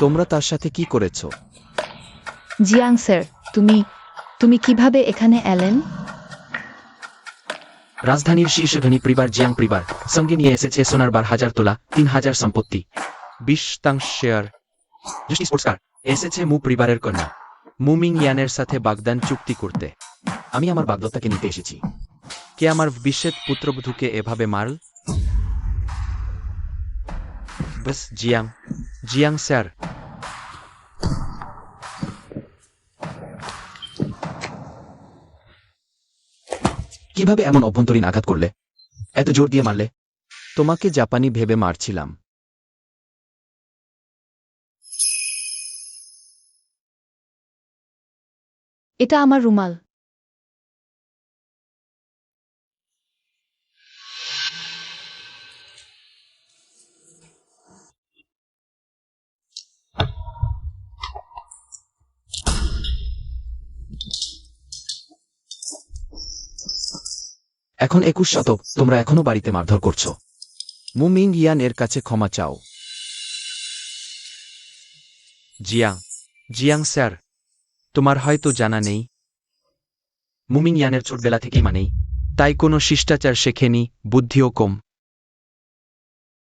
তোমরা তার সাথে কি করেছো? জিয়াং স্যার, তুমি কিভাবে এখানে এলেন? রাজধানীর শীর্ষ ধনী পরিবার জিয়াং পরিবার সঙ্গে নিয়ে এসেছে সোনার 12,000 তোলা, 3,000 সম্পত্তি, 20% শেয়ার। দৃষ্টি স্পোর্টস কার। এসেছে মু পরিবারের কন্যা। মুমিং ইয়ানের সাথে বাগদান চুক্তি করতে। আমি আমার বাগদত্তাকে নিতে এসেছি। কে আমার বিশেষ পুত্রবধূকে এভাবে মারল? বস জিয়াং, জিয়াং স্যার। কিভাবে এমন অভ্যন্তরীণ আঘাত করলে? এত জোর দিয়ে মারলে? তোমাকে জাপানি ভেবে মারছিলাম। এটা আমার রুমাল। এখন 21 শতক, তোমরা এখনো বাড়িতে মারধর করছো। মুমিং ইয়ান এর কাছে ক্ষমা চাও। জিয়াং, জিয়াং স্যার, তোমার হয়তো জানা নেই, মুমিং ইয়ানের ছোটবেলা থেকেই মানেই। তাই কোনো শিষ্টাচার শেখেনি, বুদ্ধিও কম।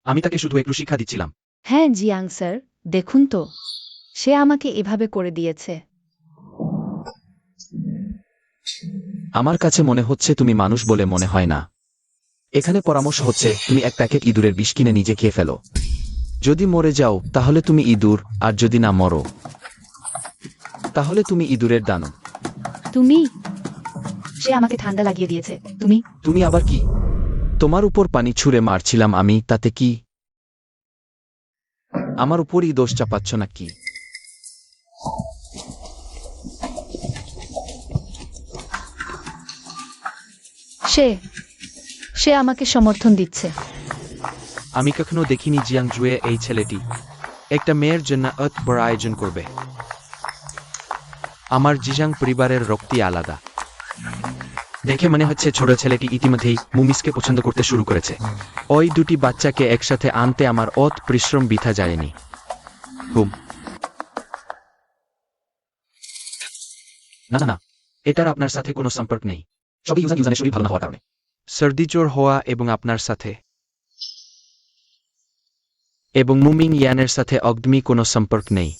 আমি তাকে শুধু একটু শিক্ষা দিচ্ছিলাম। হ্যাঁ জিয়াং স্যার, দেখুন তো, সে আমাকে এভাবে করে দিয়েছে। আমার কাছে মনে হচ্ছে তুমি মানুষ বলে মনে হয় না। এখানে পরামর্শ হচ্ছে তুমি এক প্যাকেট ইঁদুরের বিষ কিনে নিজে খেয়ে ফেলো। যদি মরে যাও তাহলে তুমি ইঁদুর, আর যদি না মরো তাহলে তুমি ইঁদুরের দানব। তুমি? সে আমাকে ঠান্ডা লাগিয়ে দিয়েছে। তুমি আবার কি? তোমার উপর পানি ছুঁড়ে মারছিলাম আমি, তাতে কি? আমার উপরই দোষ চাপাচ্ছ নাকি? সে আমাকে সমর্থন দিচ্ছে। আমি কখনো দেখিনি জিয়াং জুয়ে এই ছেলেটি একটা মেয়ের জন্য এত বড় আয়োজন করবে। আমার জিজাং পরিবারের রক্তি আলাদা। দেখে মনে হচ্ছে ছোট ছেলেটি ইতিমধ্যেই মুমিসকে পছন্দ করতে শুরু করেছে। ওই দুটি বাচ্চাকে একসাথে আনতে আমার অত পরিশ্রম বৃথা যায়নি। হুম। না না না, এটার আপনার সাথে কোনো সম্পর্ক নেই। সবই ইউজানের শরীর ভালো না হওয়ার কারণে। সর্দিচোর হওয়া এবং আপনার সাথে এবং মুমিং ইয়ানের সাথে একদমই কোনো সম্পর্ক নেই।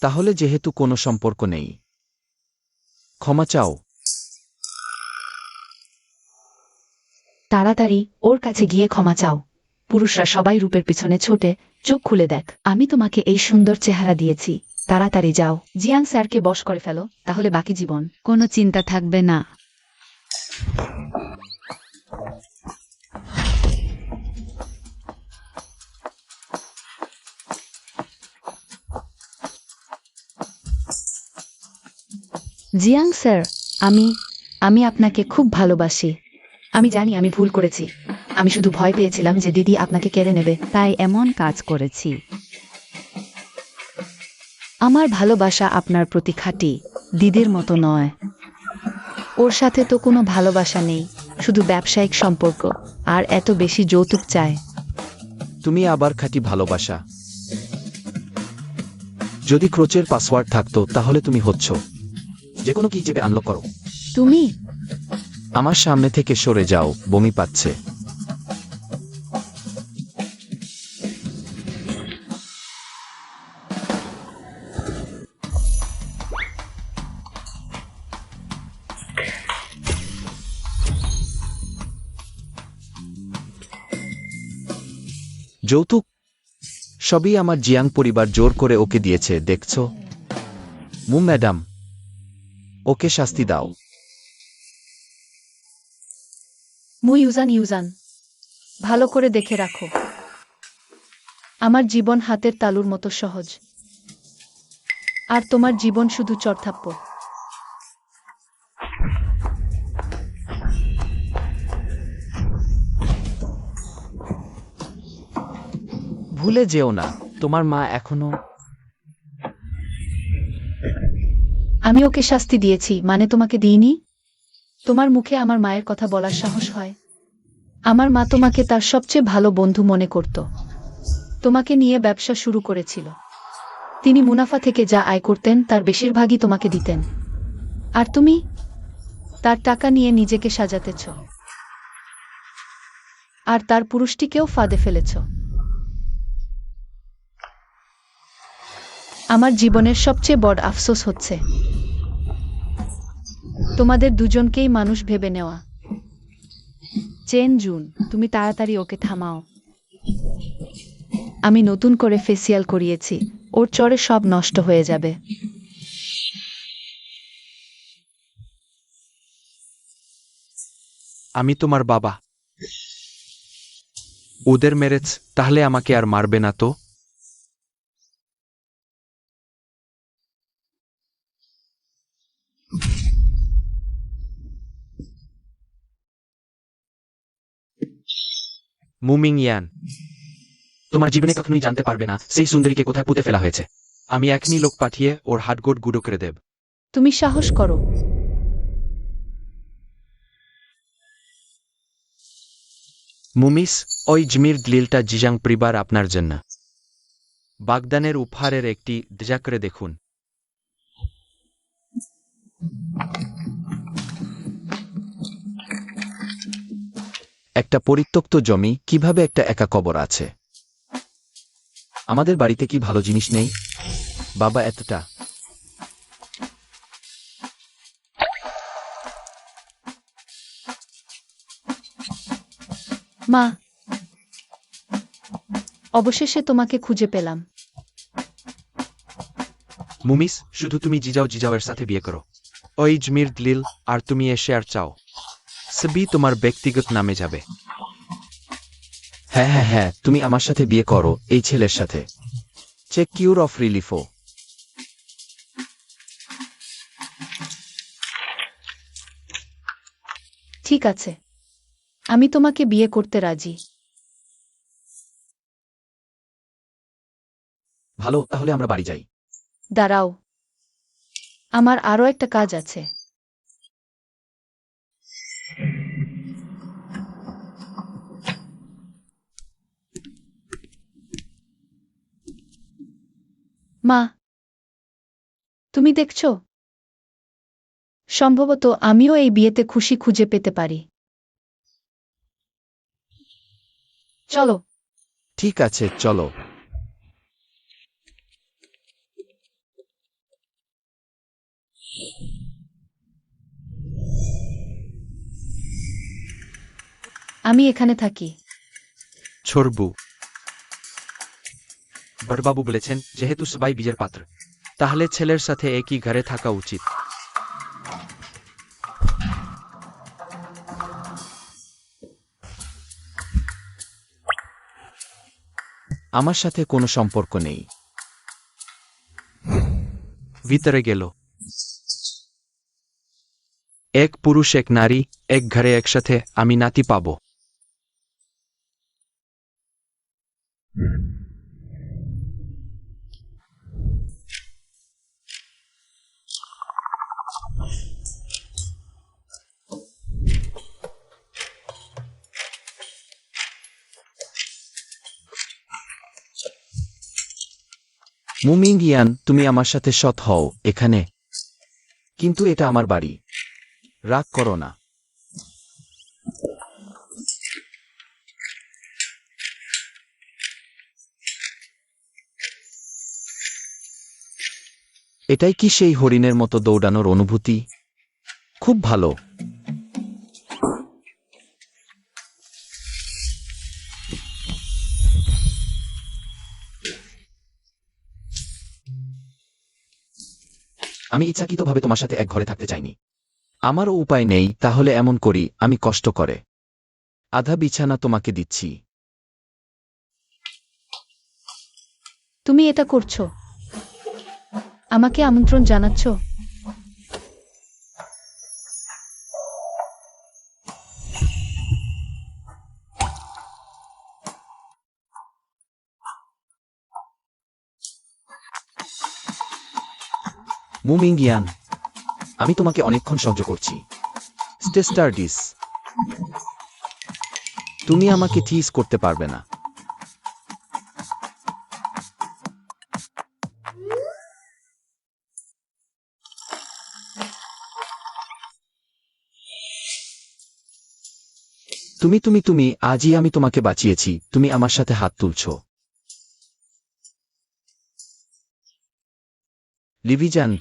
তাহলে যেহেতু কোনো সম্পর্ক নেই, ক্ষমা চাও। তাড়াতাড়ি ওর কাছে গিয়ে ক্ষমা চাও। পুরুষরা সবাই রূপের পিছনে ছোটে, চোখ খুলে দেখ। আমি তোমাকে এই সুন্দর চেহারা দিয়েছি, তাড়াতাড়ি যাও। জিয়াং স্যারকে বশ করে ফেলো, তাহলে বাকি জীবন কোনো চিন্তা থাকবে না। জিয়াং স্যার, আমি আপনাকে খুব ভালোবাসি। আমি জানি আমি ভুল করেছি। আমি শুধু ভয় পেয়েছিলাম যে দিদি আপনাকে কেড়ে নেবে, তাই এমন কাজ করেছি। আমার ভালোবাসা আপনার প্রতি খাঁটি, দিদির মতো নয়। ওর সাথে তো কোনো ভালোবাসা নেই, শুধু ব্যবসায়িক সম্পর্ক, আর এত বেশি যৌতুক চায়। তুমি আবার খাঁটি ভালোবাসা। যদি ক্রোচের পাসওয়ার্ড থাকতো তাহলে তুমি হচ্ছ। যে কোনো কি চেপে আনলক করো। তুমি আমার সামনে থেকে সরে যাও, বমি পাচ্ছে। যৌতুক সবই আমার জিয়াং পরিবার জোর করে ওকে দিয়েছে, দেখছো? ম্যাডাম, ওকে শাস্তি দাও। ইউজান, ভালো করে দেখে রাখো। আমার জীবন হাতের তালুর মতো সহজ, আর তোমার জীবন শুধু চড়থাপ্প। ভুলে যেও না, তোমার মা এখনো। আমি ওকে শাস্তি দিয়েছি, মানে তোমাকে দিইনি? তোমার মুখে আমার মায়ের কথা বলার সাহস হয়? আমার মা তোমাকে তার সবচেয়ে ভালো বন্ধু মনে করত, তোমাকে নিয়ে ব্যবসা শুরু করেছিল। তিনি মুনাফা থেকে যা আয় করতেন তার বেশিরভাগই তোমাকে দিতেন, আর তুমি তার টাকা নিয়ে নিজেকে সাজাতেছ, আর তার পুরুষটিকেও ফাঁদে ফেলেছ। আমার জীবনের সবচেয়ে বড় আফসোস হচ্ছে তোমাদের দুজনকেই মানুষ ভেবে নেওয়া। চেন জুন, তুমি তাড়াতাড়ি ওকে থামাও। আমি নতুন করে ফেসিয়াল করিয়েছি, ওর চড়ে সব নষ্ট হয়ে যাবে। আমি তোমার বাবা। ওদের মেরেছ, তাহলে আমাকে আর মারবে না তো? মুমিং ইয়ান, তোমার জীবনে কখনোই জানতে পারবে না সেই সুন্দরীকে কোথায় পুঁতে ফেলা হয়েছে। আমি এখনই লোক পাঠিয়ে ওর হাডগোড় গুঁড়ো করে দেব। তুমি সাহস করো। মুমিস, ওই জমির দলিলটা জিজাং পরিবার আপনার জন্য। বাগদানের উপহারের একটি দজা করে দেখুন। একটা পরিত্যক্ত জমি কিভাবে একটা একা কবর আছে? আমাদের বাড়িতে কি ভালো জিনিস নেই? বাবা এতটা মা, অবশেষে তোমাকে খুঁজে পেলাম। মুমিস, শুধু তুমি জিজাওয়ের সাথে বিয়ে করো। ওই জমির দলিল আর তুমি এসে আর চাও, সবই তোমার ব্যক্তিগত নামে যাবে। হ্যাঁ হ্যাঁ হ্যাঁ, তুমি আমার সাথে বিয়ে করো, এই ছেলের সাথে। চেক কিউর অফ রিলিফও। ঠিক আছে, আমি তোমাকে বিয়ে করতে রাজি। ভালো, তাহলে আমরা বাড়ি যাই। দাঁড়াও, আমার আরও একটা কাজ আছে। মা, তুমি দেখছো? সম্ভবত আমিও এই বিয়েতে খুশি খুঁজে পেতে পারি। চলো। ঠিক আছে, চলো। আমি এখানে থাকি। ছড়বু, বড়বাবু বলেছেন যেহেতু সবাই বীজের পাত্র, তাহলে ছেলের সাথে একই ঘরে থাকা উচিত। আমার সাথে কোনো সম্পর্ক নেই। ভিতরে গেল। এক পুরুষ এক নারী, এক ঘরে একসাথে, আমি নাতি পাব। মুমিং ইয়ান, তুমি আমার সাথে সৎ হও এখানে। কিন্তু এটা আমার বাড়ি। রাগ করো না। এটাই কি সেই হরিণের মতো দৌড়ানোর অনুভূতি? খুব ভালো। আমি ইচ্ছাকৃতভাবে তোমার সাথে এক ঘরে থাকতে চাইনি। আমারও উপায় নেই, তাহলে এমন করি, আমি কষ্ট করে আধা বিছানা তোমাকে দিচ্ছি। তুমি এটা করছো? আমাকে আমন্ত্রণ জানাচ্ছ? মুমিং ইয়ান, আমি তোমাকে অনেকক্ষণ সহ্য করছি। স্টেস্টারডিস, তুমি আমাকে টিজ করতে পারবে না। তুমি আজই আমি তোমাকে বাঁচিয়েছি, তুমি আমার সাথে হাত তুলছো। লিভিজান্ড,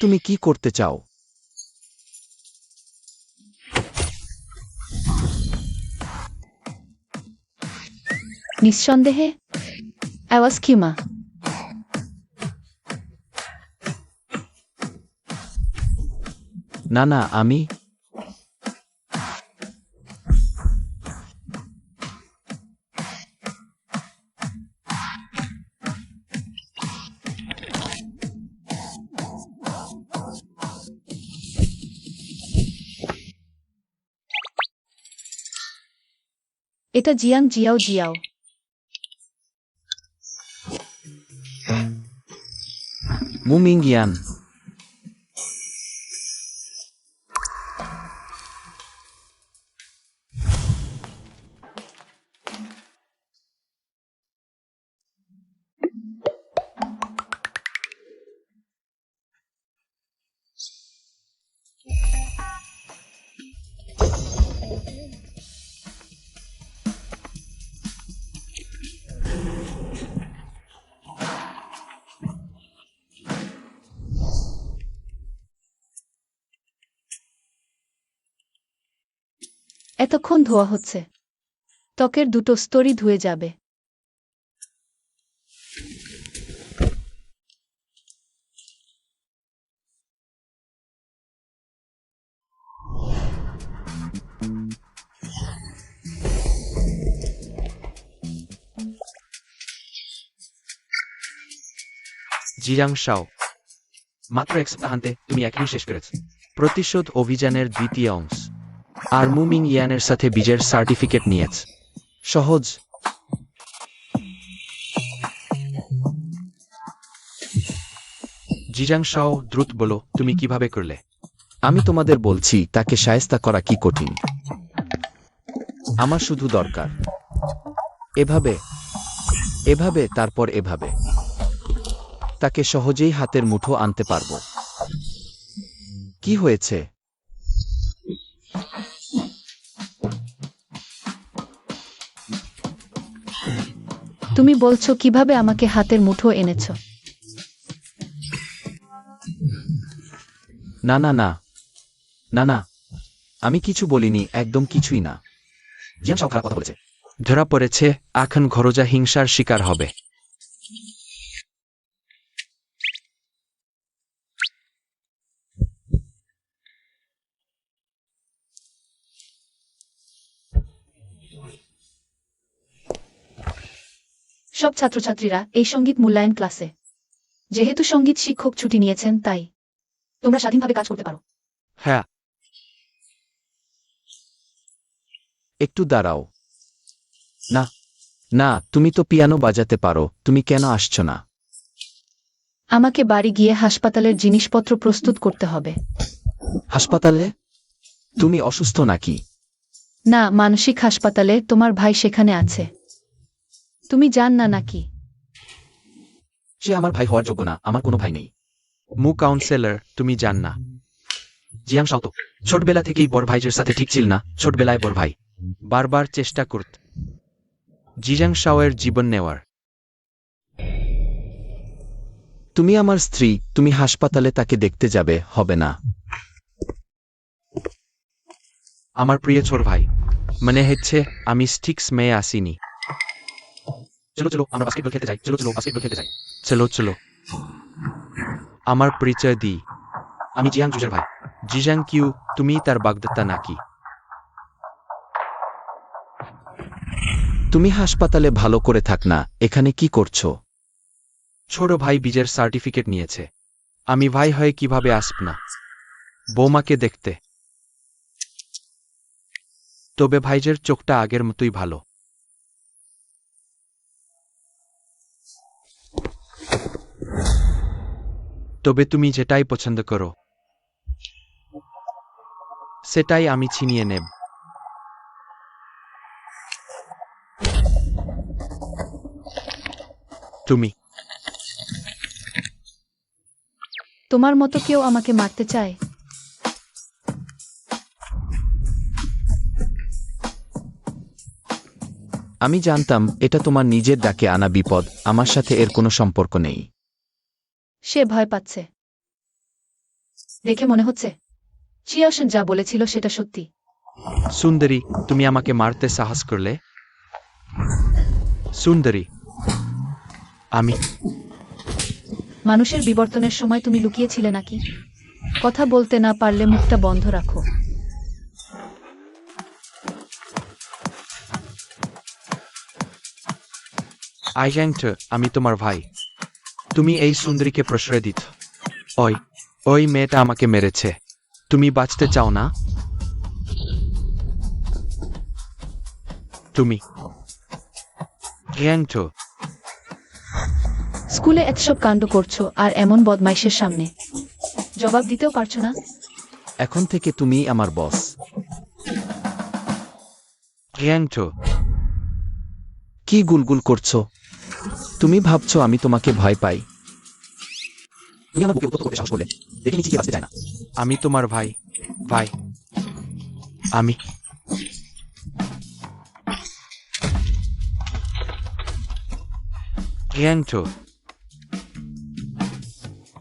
তুমি কি করতে চাও? নিঃসন্দেহে আওয়াজ খিমা। না না, আমি এটা জিয়াং জিয়াও জিয়াও। মুমিং ইয়ান, এতক্ষণ ধোয়া হচ্ছে, ত্বকের দুটো স্তরই ধুয়ে যাবে। জিয়াং শাও, মাত্র এক সপ্তাহান্তে তুমি একই শেষ করেছ। প্রতিশোধ অভিযানের দ্বিতীয় অংশ। আর মুমিং ইয়ানের সাথে বিজয়ের সার্টিফিকেট নিয়েছ। সহজ। জিয়াং শাও, দ্রুত বলো, তুমি কিভাবে করলে? আমি তোমাদের বলছি, তাকে শায়েস্তা করা কি কঠিন। আমার শুধু দরকার এভাবে, এভাবে, তারপর এভাবে। তাকে সহজেই হাতের মুঠো আনতে পারবো। কি হয়েছে? তুমি বলছো কিভাবে আমাকে হাতের মুঠো এনেছ? না না না না না, আমি কিছু বলিনি, একদম কিছুই না। জিয়াং শাও খারাপ কথা বলেছে। ধরা পড়েছে, এখন ঘরোজা হিংসার শিকার হবে। সব ছাত্রছাত্রীরা এই সঙ্গীত মূল্যায়ন ক্লাসে। যেহেতু সঙ্গীত শিক্ষক ছুটি নিয়েছেন, তাই তোমরা স্বাধীনভাবে কাজ করতে পারো। হ্যাঁ, একটু দাঁড়াও। না না, তুমি তো পিয়ানো বাজাতে পারো, তুমি কেন আসছো না? আমাকে বাড়ি গিয়ে হাসপাতালের জিনিসপত্র প্রস্তুত করতে হবে। হাসপাতালে? তুমি অসুস্থ নাকি? না, মানসিক হাসপাতালে তোমার ভাই সেখানে আছে। তুমি জান না নাকি? সে আমার ভাই হওয়ার যোগ্য না, আমার কোনো ভাই নেই। মু কাউন্সেলর, তুমি জান না? জিয়াং শাও তো ছোটবেলা থেকেই বড় ভাইয়ের সাথে ঠিক ছিল না, ছোটবেলায় বড় ভাই। বারবার চেষ্টা করত জিজাং শাওয়ের জীবন নেওয়ার। তুমি আমার স্ত্রী, তুমি হাসপাতালে তাকে দেখতে যাবে, হবে না। আমার প্রিয় ছোট ভাই, মনে হচ্ছে আমি স্টিক্স মেয়ে আসিনি। চলো চলো আমরা বাস্কেটবল খেলতে যাই, চলো চলো বাস্কেটবল খেলতে যাই। চলো চলো। আমার পরিচয় দিই। আমি জিয়াং জুজের ভাই। জিজাং কিউ, তুমি তার বাগদত্তা নাকি? তুমি হাসপাতালে ভালো করে থাক না, এখানে কি করছো? ছোট ভাই বীজের সার্টিফিকেট নিয়েছে, আমি ভাই হয়ে কিভাবে আসব না বৌমাকে দেখতে? তবে ভাইজের চোখটা আগের মতোই ভালো। তবে তুমি যেটাই পছন্দ করো সেটাই আমি ছিনিয়ে নেব। তুমি তোমার মতো কেউ আমাকে মারতে চায়? আমি জানতাম এটা তোমার নিজের ডাকে আনা বিপদ, আমার সাথে এর কোনো সম্পর্ক নেই। সে ভয় পাচ্ছে দেখে মনে হচ্ছে চিয়াশন যা বলেছিল সেটা সত্যি। সুন্দরী, তুমি আমাকে মারতে সাহস করলে? সুন্দরী, আমি মানুষের বিবর্তনের সময় তুমি লুকিয়েছিলে নাকি? কথা বলতে না পারলে মুখটা বন্ধ রাখো। আমি তোমার ভাই। তুমি এই সুন্দরীকে প্রশ্রয় দিত। ওই ওই মেয়েটা আমাকে মেরেছে। তুমি বাঁচতে চাও না? তুমি স্কুলে এতসব কাণ্ড করছো আর এমন বদমাইশের সামনে জবাব দিতেও পারছো না? এখন থেকে তুমি আমার বস। কি গুলগুল করছো? তুমি ভাবছো আমি তোমাকে ভয় পাই? তুমি আমার বুকে উত্তপ্ত করতে সাহস করলে, দেখে নিচে কি বাঁচতে চায় না। আমি তোমার ভাই। ভাই আমি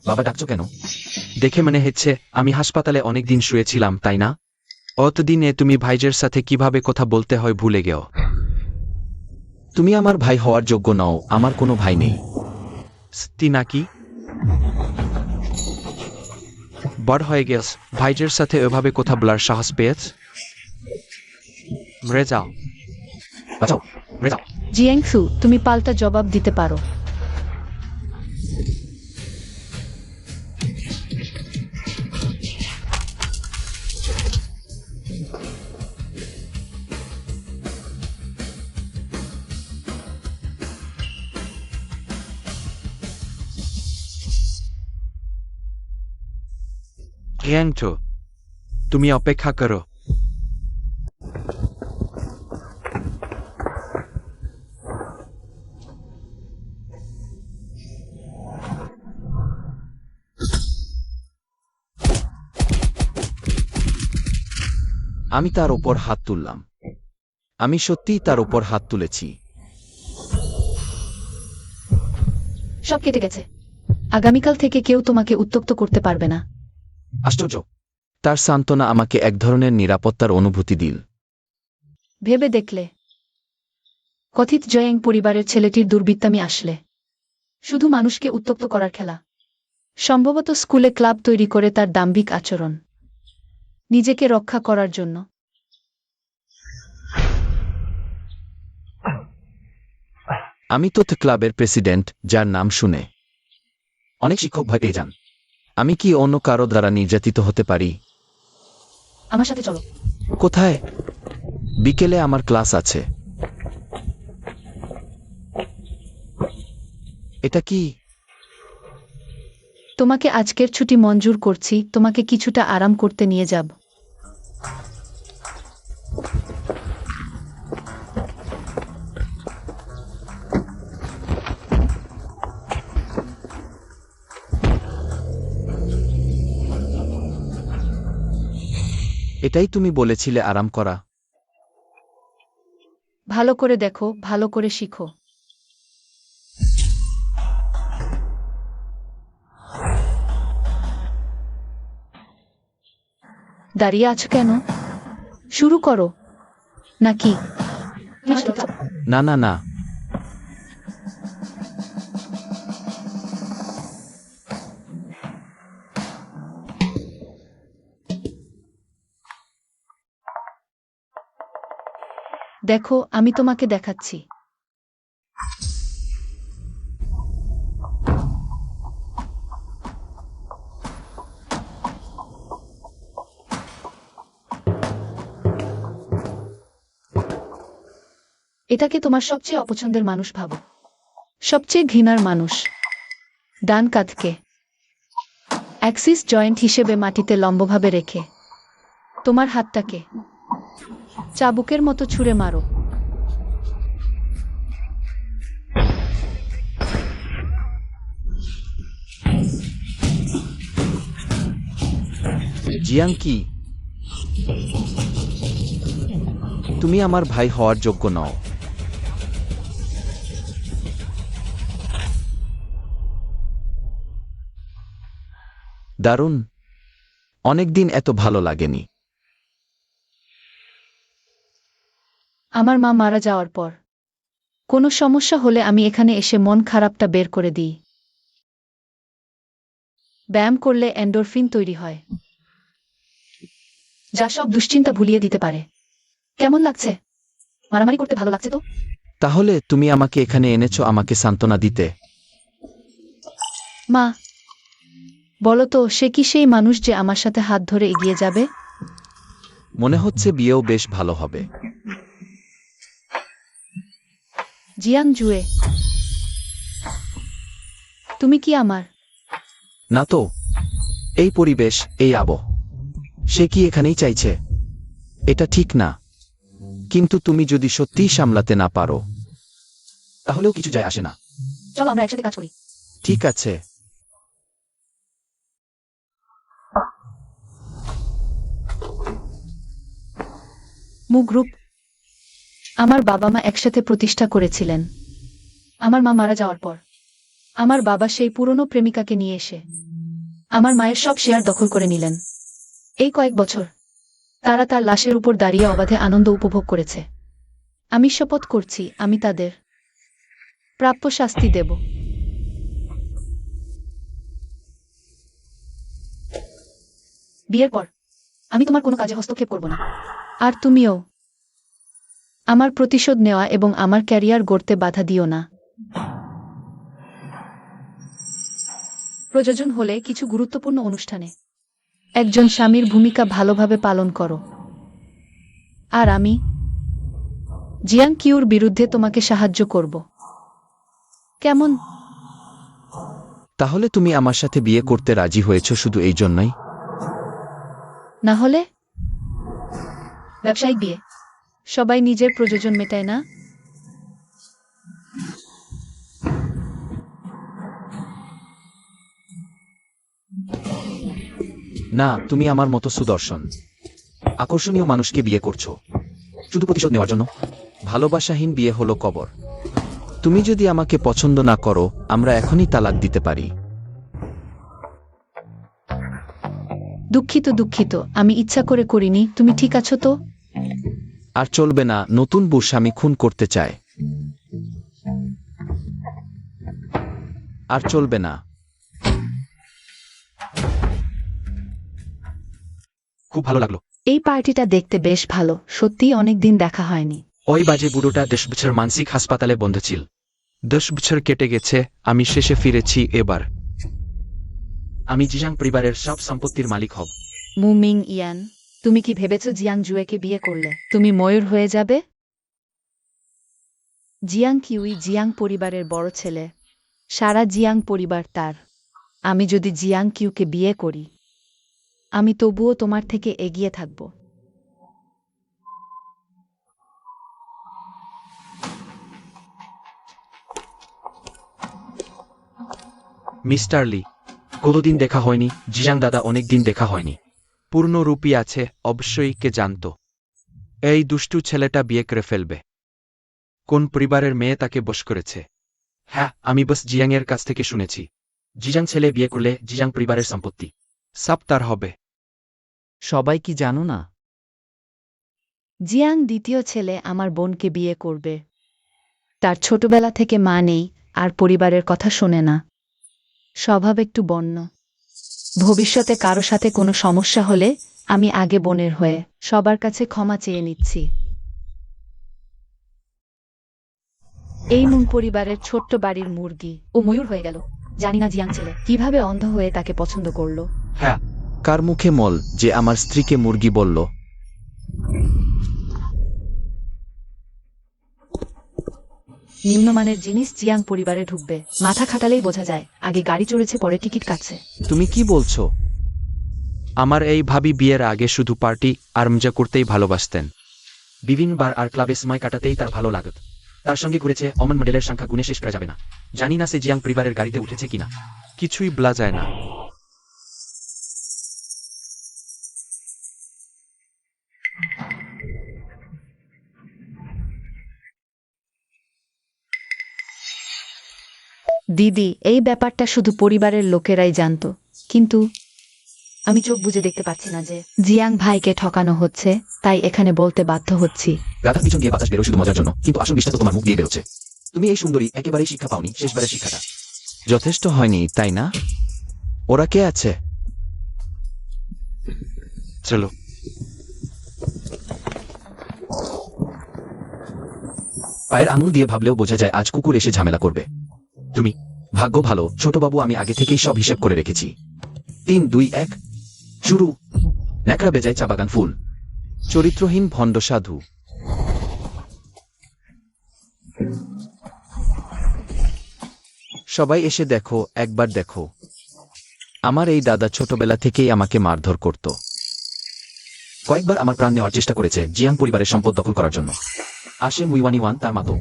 বাবা ডাকছো কেন? দেখে মনে হচ্ছে আমি হাসপাতালে অনেকদিন শুয়েছিলাম, তাই না? অতদিনে তুমি ভাইজের সাথে কিভাবে কথা বলতে হয় ভুলে গেও। তুমি আমার ভাই হওয়ার যোগ্য নও, আমার কোনো ভাই নেই। সত্যি নাকি? বড় হয়ে গেছ, ভাইজের সাথে এভাবে কথা বলার সাহস পেয়েছ? মরে যাও। বাঁচাও, মরে যাও। জিয়াংসু, তুমি পাল্টা জবাব দিতে পারো। তুমি অপেক্ষা করো। আমি তার ওপর হাত তুললাম। আমি সত্যিই তার ওপর হাত তুলেছি। সব কেটে গেছে। আগামীকাল থেকে কেউ তোমাকে উত্তক্ত করতে পারবে না। আশ্চর্য। তার সান্ত্বনা আমাকে এক ধরনের নিরাপত্তার অনুভূতি দিল। ভেবে দেখলে কথিত জয়াং পরিবারের ছেলেটির দুর্বৃত্তামি আসলে শুধু মানুষকে উত্তক্ত করার খেলা। সম্ভবত স্কুলে ক্লাব তৈরি করে তার দাম্ভিক আচরণ নিজেকে রক্ষা করার জন্য। আমি তো ক্লাবের প্রেসিডেন্ট, যার নাম শুনে অনেক শিক্ষক ভয় পেয়ে যান। আমি কি অন্য কারো দ্বারা নির্যাতিত হতে পারি? আমার সাথে চলো। কোথায়? বিকেলে আমার ক্লাস আছে। এটা কি? তোমাকে আজকের ছুটি মঞ্জুর করছি, তোমাকে কিছুটা আরাম করতে নিয়ে যাব। এটাই তুমি বলেছিলে আরাম করা। ভালো করে দেখো, ভালো করে শিখো। দাঁড়িয়ে আছো কেন? শুরু করো নাকি? না না না, দেখো, আমি তোমাকে দেখাচ্ছি। এটাকে তোমার সবচেয়ে অপছন্দের মানুষ ভাবো, সবচেয়ে ঘৃণার মানুষ। ডান কাঁধকে অ্যাক্সিস জয়েন্ট হিসেবে মাটিতে লম্বভাবে রেখে তোমার হাতটাকে চাবুকের মতো ছুঁড়ে মারো। জিয়াং কি? তুমি আমার ভাই হওয়ার যোগ্য নও। দারুণ, অনেকদিন এত ভালো লাগেনি। আমার মা মারা যাওয়ার পর কোনো সমস্যা হলে আমি এখানে এসে মন খারাপটা বের করে দিই। ব্যায়াম করলে এন্ডোরফিন তৈরি হয়, যা সব দুশ্চিন্তা ভুলিয়ে দিতে পারে। কেমন লাগছে? মারামারি করতে ভালো লাগছে তো? তাহলে তুমি আমাকে এখানে এনেছো আমাকে সান্ত্বনা দিতে? মা, বলো তো, সে কি সেই মানুষ যে আমার সাথে হাত ধরে এগিয়ে যাবে? মনে হচ্ছে বিয়েও বেশ ভালো হবে। জিয়াং জুয়ে, তুমি কি আমার? না তো, এই পরিবেশ, এই আবহ, সে কি এখানেই চাইছে? এটা ঠিক না। কিন্তু তুমি যদি সত্যিই সামলাতে না পারো, তাহলেও কিছু যায় আসে না। চলো আমরা একসাথে কাজ করি। ঠিক আছে। গ্রুপ আমার বাবা মা একসাথে প্রতিষ্ঠা করেছিলেন। আমার মা মারা যাওয়ার পর আমার বাবা সেই পুরনো প্রেমিকাকে নিয়ে এসে আমার মায়ের সব শেয়ার দখল করে নিলেন। এই কয়েক বছর তারা তার লাশের উপর দাঁড়িয়ে অবাধে আনন্দ উপভোগ করেছে। আমি শপথ করছি, আমি তাদের প্রাপ্য শাস্তি দেব। বিয়ের পর আমি তোমার কোনো কাজে হস্তক্ষেপ করব না। আর তুমিও আমার প্রতিশোধ নেওয়া এবং আমার ক্যারিয়ার গড়তে বাধা দিও না। প্রয়োজন হলে কিছু গুরুত্বপূর্ণ অনুষ্ঠানে একজন স্বামীর ভূমিকা ভালোভাবে পালন করো। আর আমি জিয়াং কিউর বিরুদ্ধে তোমাকে সাহায্য করব। কেমন? তাহলে তুমি আমার সাথে বিয়ে করতে রাজি হয়েছ শুধু এই জন্যই? না হলে? ব্যবসায়িক বিয়ে সবাই নিজের প্রয়োজন মেটায় না? না, তুমি আমার মতো সুদর্শন, আকর্ষণীয় মানুষকে বিয়ে করছো শুধু প্রতিশোধ নেওয়ার জন্য। ভালোবাসাহীন বিয়ে হলো কবর। তুমি যদি আমাকে পছন্দ না করো, আমরা এখনই তালাক দিতে পারি। দুঃখিত দুঃখিত, আমি ইচ্ছা করে করিনি। তুমি ঠিক আছো তো? আর চলবে না, নতুন বউ স্বামী খুন করতে চায়। আর চলবে না। খুব ভালো লাগলো। এই পার্টিটা দেখতে বেশ ভালো, সত্যিই অনেকদিন দেখা হয়নি। ওই বাজে বুড়োটা 10 বছর মানসিক হাসপাতালে বন্ধ ছিল। 10 বছর কেটে গেছে, আমি শেষে ফিরেছি। এবার আমি জিয়াং পরিবারের সব সম্পত্তির মালিক হব। মুমিং ইয়ান, তুমি কি ভেবেছো জিয়াং জুয়েকে বিয়ে করলে তুমি ময়ূর হয়ে যাবে? জিয়াং কিউই জিয়াং পরিবারের বড় ছেলে, সারা জিয়াং পরিবার তার। আমি যদি জিয়াং কিউকে বিয়ে করি, আমি তবুও তোমার থেকে এগিয়ে থাকব। মিস্টার লি, কতদিন দেখা হয়নি। জিয়াং দাদা, অনেকদিন দেখা হয়নি। পূর্ণরূপী আছে, অবশ্যই কে জানত। এই দুষ্টু ছেলেটা বিয়ে করে ফেলবে। কোন পরিবারের মেয়ে তাকে বশ করেছে? হ্যাঁ, আমি বস জিয়াংয়ের কাছ থেকে শুনেছি। জিজাং ছেলে বিয়ে করলে জিজাং পরিবারের সম্পত্তি সব তার হবে। সবাই কি জানো না? জিয়াং দ্বিতীয় ছেলে আমার বোনকে বিয়ে করবে। তার ছোটবেলা থেকে মা নেই, আর পরিবারের কথা শোনে না। স্বভাব একটু বন্য। ভবিষ্যতে কারো সাথে কোনো সমস্যা হলে আমি আগে বোনের হয়ে সবার কাছে ক্ষমা চেয়ে নিচ্ছি। এই মুন পরিবারের ছোট্ট বাড়ির মুরগি ও ময়ূর হয়ে গেল। জানি না জিয়াং ছেলে কিভাবে অন্ধ হয়ে তাকে পছন্দ করলো। হ্যাঁ, কার মুখে মল যে আমার স্ত্রীকে মুরগি বলল? নিম্নমানের জিনিস জিয়াং পরিবারে ঢুকবে, মাথা খাটালেই বোঝা যায়। আগে গাড়ি চড়েছে, পরে টিকিট কাটছে। তুমি কি বলছো? আমার এই ভাবি বিয়ের আগে শুধু পার্টি আর মজা করতেই ভালোবাসতেন। বিভিন্ন বার আর ক্লাবে সময় কাটাতেই তার ভালো লাগত। তার সঙ্গে ঘুরেছে অমন মডেলের সংখ্যা গুণে শেষ করা যাবে না। জানি না সে জিয়াং পরিবারের গাড়িতে উঠেছে কিনা। কিছুই বলা যায় না। দিদি, এই ব্যাপারটা শুধু পরিবারের লোকেরাই জানত, কিন্তু আমি চোখ বুজে দেখতে পাচ্ছি না যে জিয়াং ভাইকে ঠকানো হচ্ছে, তাই এখানে বলতে বাধ্য হচ্ছি। গাধার পিছন দিয়ে বাতাস বেরো শুধু মজার জন্য, কিন্তু আসল বিষটা তো তোমার মুখ দিয়ে বেরোচ্ছে। তুমি এই সুন্দরী একেবারেই শিক্ষা পাওনি, শেষবারের শিক্ষাটা যথেষ্ট হয়নি, তাই না? ওরা কে আছে? চলো। পায়ের আঙুল দিয়ে ভাবলেও বোঝা যায় আজ কুকুর এসে ঝামেলা করবে। তুমি ভাগ্য ভালো ছোটবাবু, আমি আগে থেকেই সব হিসেব করে রেখেছি। 3, 2, 1 শুরু। ন্যাকড়া বেজায় চা বাগান ফুল। চরিত্রহীন ভণ্ড সাধু। সবাই এসে দেখো, একবার দেখো। আমার এই দাদা ছোটবেলা থেকেই আমাকে মারধর করত। কয়েকবার আমার প্রাণ নেওয়ার চেষ্টা করেছে জিয়াং পরিবারের সম্পদ দখল করার জন্য। আসে মুইওয়ানি তার মাতো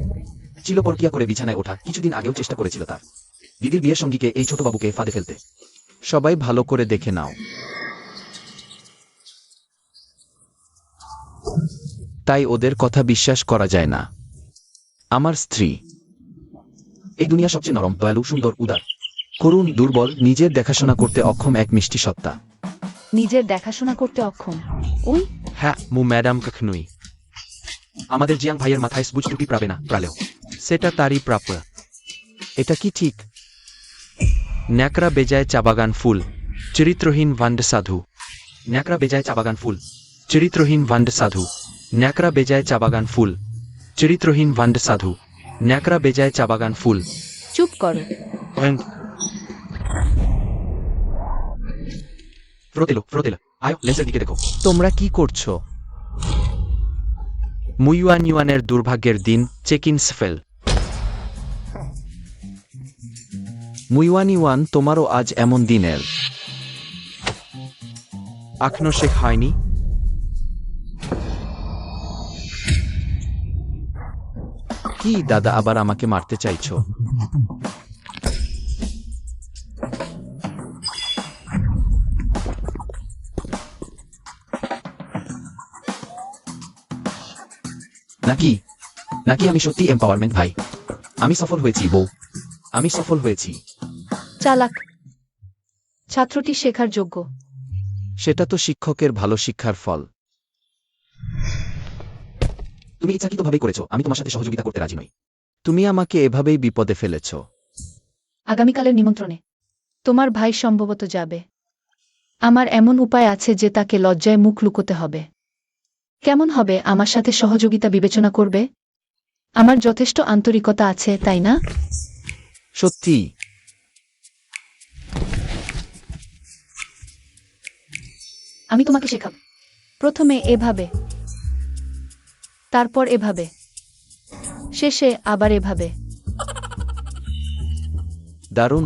ছিল পরকিয়া করে বিছানায় ওঠা, কিছুদিন আগেও চেষ্টা করেছিল তার দিদির বিয়ের সঙ্গীকে এই ছোটবাবুকে ফাঁদে ফেলতে। সবাই ভালো করে দেখে নাও। তাই ওদের কথা বিশ্বাস করা যায় না। আমার স্ত্রী এই দুনিয়া সবচেয়ে নরম, দয়ালু, সুন্দর, উদার, করুণ, দুর্বল, নিজের দেখাশোনা করতে অক্ষম এক মিষ্টি সত্তা। নিজের দেখাশোনা করতে অক্ষম? ওই হ্যাঁ, মু ম্যাডাম কখনোই। আমাদের জিয়াং ভাইয়ের মাথায় সবুজ টুপি পাবে না, প্রালেও সেটা তারই প্রাপ্য। এটা কি ঠিক? ন্যাকড়া বেজায় চা বাগান ফুল, চরিত্রহীন ভণ্ড সাধু। ন্যাকড়া বেজায় চা বাগান ফুল। চরিত্রহীন ভণ্ড সাধু। ন্যাকড়া বেজায় চা বাগান ফুল, চরিত্রহীন ভণ্ড সাধু। ন্যাকড়া বেজায় চা বাগান ফুল। চুপ করো। ফ্রোতেলো আয়ো, লেন্সের দিকে দেখো। তোমরা কি করছো? মুইওয়ানিওয়ানের দুর্ভাগ্যের দিন, চেক ইন ফেল। মুইওয়ানি তোমারও আজ এমন দিনের? এখনো শেখ হয়নি। কি দাদা, আবার আমাকে মারতে চাইছো? নাকি নাকি আমি সত্যি এম্পাওয়ারমেন্ট ভাই? আমি সফল হয়েছি বউ, আমি সফল হয়েছি। চালাক। ছাত্রটি শেখার যোগ্য। সেটা তো শিক্ষকের ভালো শিক্ষার ফল। তুমি ইচ্ছাকৃতভাবেই করেছো, আমি তোমার সাথে সহযোগিতা করতে রাজি নই। তুমি আমাকে এভাবেই বিপদে ফেলেছ। আগামীকালের নিমন্ত্রণে তোমার ভাই সম্ভবত যাবে। আমার এমন উপায় আছে যে তাকে লজ্জায় মুখ লুকোতে হবে। কেমন হবে আমার সাথে সহযোগিতা বিবেচনা করবে? আমার যথেষ্ট আন্তরিকতা আছে, তাই না? সত্যি? আমি তোমাকে শেখাব। প্রথমে এভাবে, তারপর এভাবে, শেষে আবার এভাবে। দারুণ।